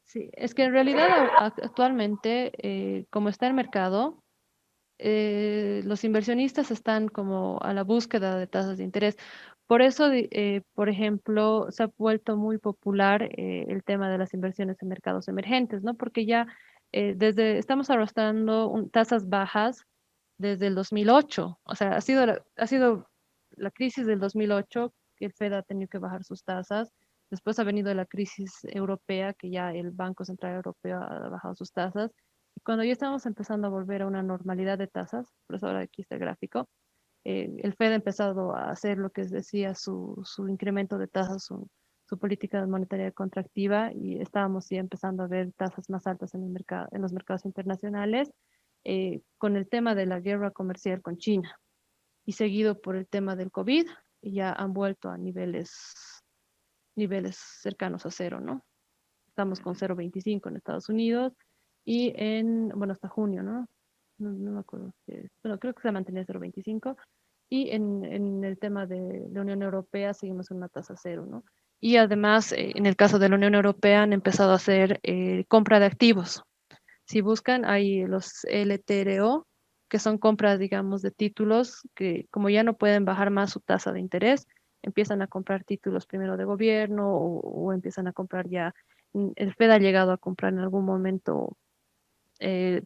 Sí, es que en realidad actualmente, como está el mercado, los inversionistas están como a la búsqueda de tasas de interés. Por eso, por ejemplo, se ha vuelto muy popular el tema de las inversiones en mercados emergentes, ¿no? Porque ya estamos arrastrando tasas bajas desde el 2008. O sea, ha sido la crisis del 2008 que el Fed ha tenido que bajar sus tasas. Después ha venido la crisis europea, que ya el Banco Central Europeo ha bajado sus tasas. Y cuando ya estamos empezando a volver a una normalidad de tasas, por eso ahora aquí está el gráfico, el Fed ha empezado a hacer lo que decía su incremento de tasas, su política monetaria contractiva, y estábamos ya empezando a ver tasas más altas en el mercado, en los mercados internacionales, con el tema de la guerra comercial con China y seguido por el tema del COVID, y ya han vuelto a niveles cercanos a cero, ¿no? Estamos con 0,25 en Estados Unidos y bueno, hasta junio, ¿no? No me acuerdo. Bueno, creo que se mantenía 0,25 y en el tema de la Unión Europea seguimos en una tasa cero, ¿no? Y además, en el caso de la Unión Europea han empezado a hacer compra de activos. Si buscan, hay los LTRO, que son compras, digamos, de títulos que como ya no pueden bajar más su tasa de interés, empiezan a comprar títulos primero de gobierno o empiezan a comprar ya. El Fed ha llegado a comprar en algún momento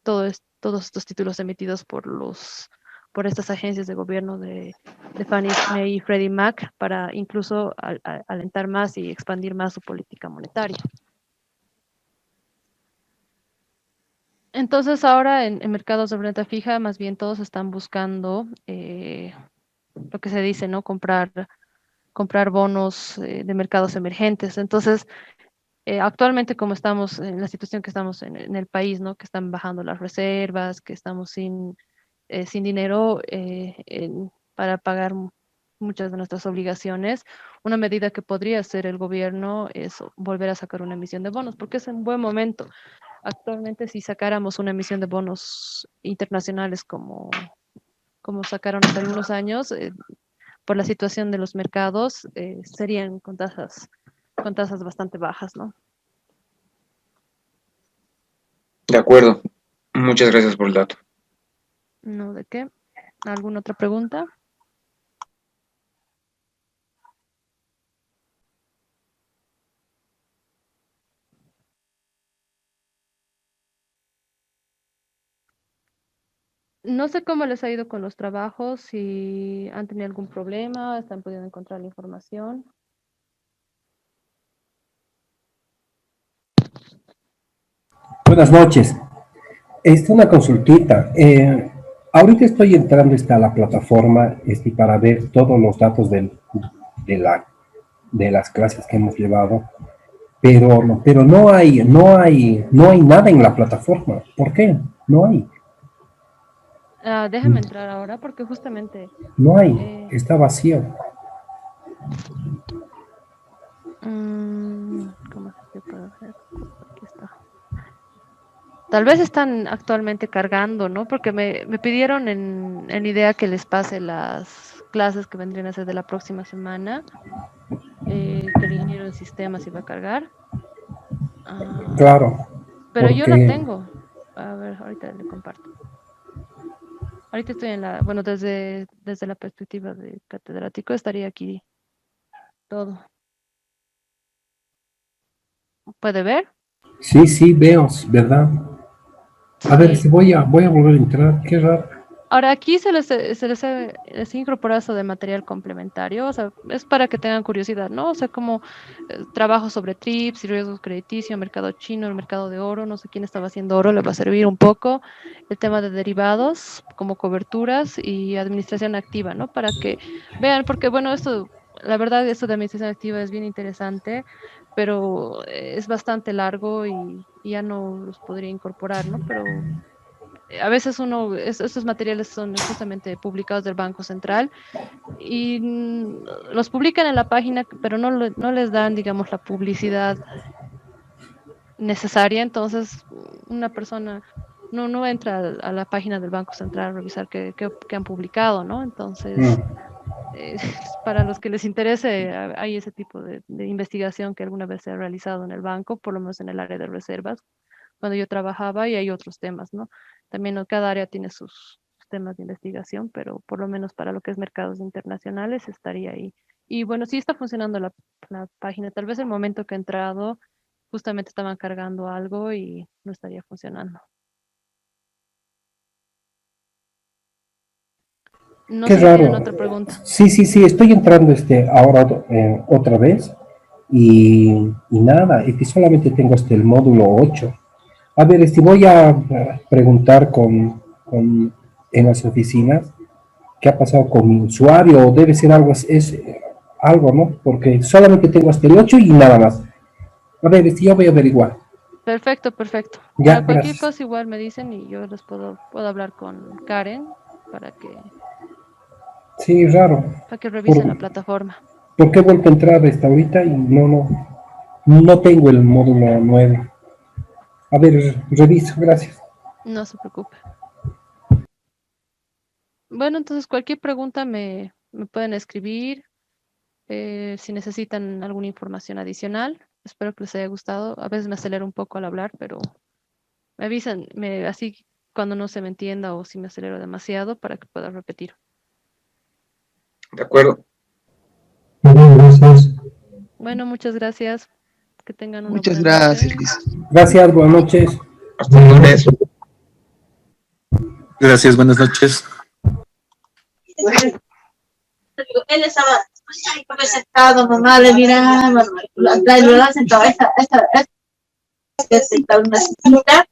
todos estos títulos emitidos por estas agencias de gobierno de Fannie Mae y Freddie Mac para incluso alentar más y expandir más su política monetaria. Entonces ahora en mercados de renta fija, más bien todos están buscando lo que se dice, ¿no? Comprar bonos de mercados emergentes. Entonces, actualmente como estamos en la situación que estamos en el país, ¿no? Que están bajando las reservas, que estamos sin dinero para pagar muchas de nuestras obligaciones, una medida que podría hacer el gobierno es volver a sacar una emisión de bonos, porque es un buen momento. Actualmente, si sacáramos una emisión de bonos internacionales como sacaron hace algunos años, por la situación de los mercados, serían con tasas bastante bajas, ¿no? De acuerdo. Muchas gracias por el dato. No, ¿de qué? ¿Alguna otra pregunta? No sé cómo les ha ido con los trabajos, si han tenido algún problema, están pudiendo encontrar la información. Buenas noches. Una consultita. Ahorita estoy entrando a la plataforma para ver todos los datos de las clases que hemos llevado, pero no hay nada en la plataforma. ¿Por qué? No hay. Déjame entrar ahora porque justamente... No hay. Está vacío. ¿Cómo se puede hacer? Aquí está. Tal vez están actualmente cargando, ¿no? Porque me pidieron en idea que les pase las clases que vendrían a ser de la próxima semana, que el ingeniero de sistemas iba a cargar. Claro. Pero yo la Porque tengo. A ver, ahorita le comparto. Ahorita estoy bueno, desde la perspectiva de catedrático estaría aquí todo. ¿Puede ver? sí, veo, ¿verdad? A ver, Sí. voy a volver a entrar. Qué raro. Ahora aquí les he incorporado eso de material complementario, o sea, es para que tengan curiosidad, ¿no? O sea, como trabajo sobre TRIPS y riesgos crediticios, mercado chino, el mercado de oro, no sé quién estaba haciendo oro, le va a servir un poco, el tema de derivados como coberturas y administración activa, ¿no? Para que vean, porque bueno, la verdad, esto de administración activa es bien interesante, pero es bastante largo y ya no los podría incorporar, ¿no? Pero a veces estos materiales son justamente publicados del Banco Central y los publican en la página, pero no les dan, digamos, la publicidad necesaria. Entonces, una persona no entra a la página del Banco Central a revisar qué han publicado, ¿no? Entonces, eh, para los que les interese, hay ese tipo de investigación que alguna vez se ha realizado en el banco, por lo menos en el área de reservas cuando yo trabajaba y hay otros temas, ¿no? También cada área tiene sus temas de investigación, pero por lo menos para lo que es mercados internacionales estaría ahí. Y bueno, sí está funcionando la página. Tal vez el momento que he entrado, justamente estaban cargando algo y no estaría funcionando. No Qué sé si tienen raro. otra pregunta. Sí, estoy entrando ahora otra vez y nada, es que solamente tengo el módulo 8. A ver, voy a preguntar en las oficinas qué ha pasado con mi usuario, o debe ser algo, algo, ¿no? Porque solamente tengo hasta el 8 y nada más. A ver, yo voy a averiguar. Perfecto. Ya, Para cualquier gracias. cosa igual me dicen y yo les puedo hablar con Karen para Sí, raro. revisen la ¿Por, plataforma. ¿Por qué he vuelto a entrar hasta ahorita y no tengo el módulo 9? A ver, reviso, gracias. No se preocupe. Bueno, entonces cualquier pregunta me pueden escribir si necesitan alguna información adicional. Espero que les haya gustado. A veces me acelero un poco al hablar, pero me avisan, así cuando no se me entienda o si me acelero demasiado para que pueda repetir. De acuerdo. Gracias. Bueno, muchas gracias. Que tengan una Muchas buena noche. gracias, Liz. Gracias, buenas noches. Hasta lunes. Gracias, buenas noches. Él estaba sentado, mamá le miraba, la sentaba, esta, sentado en una esquina,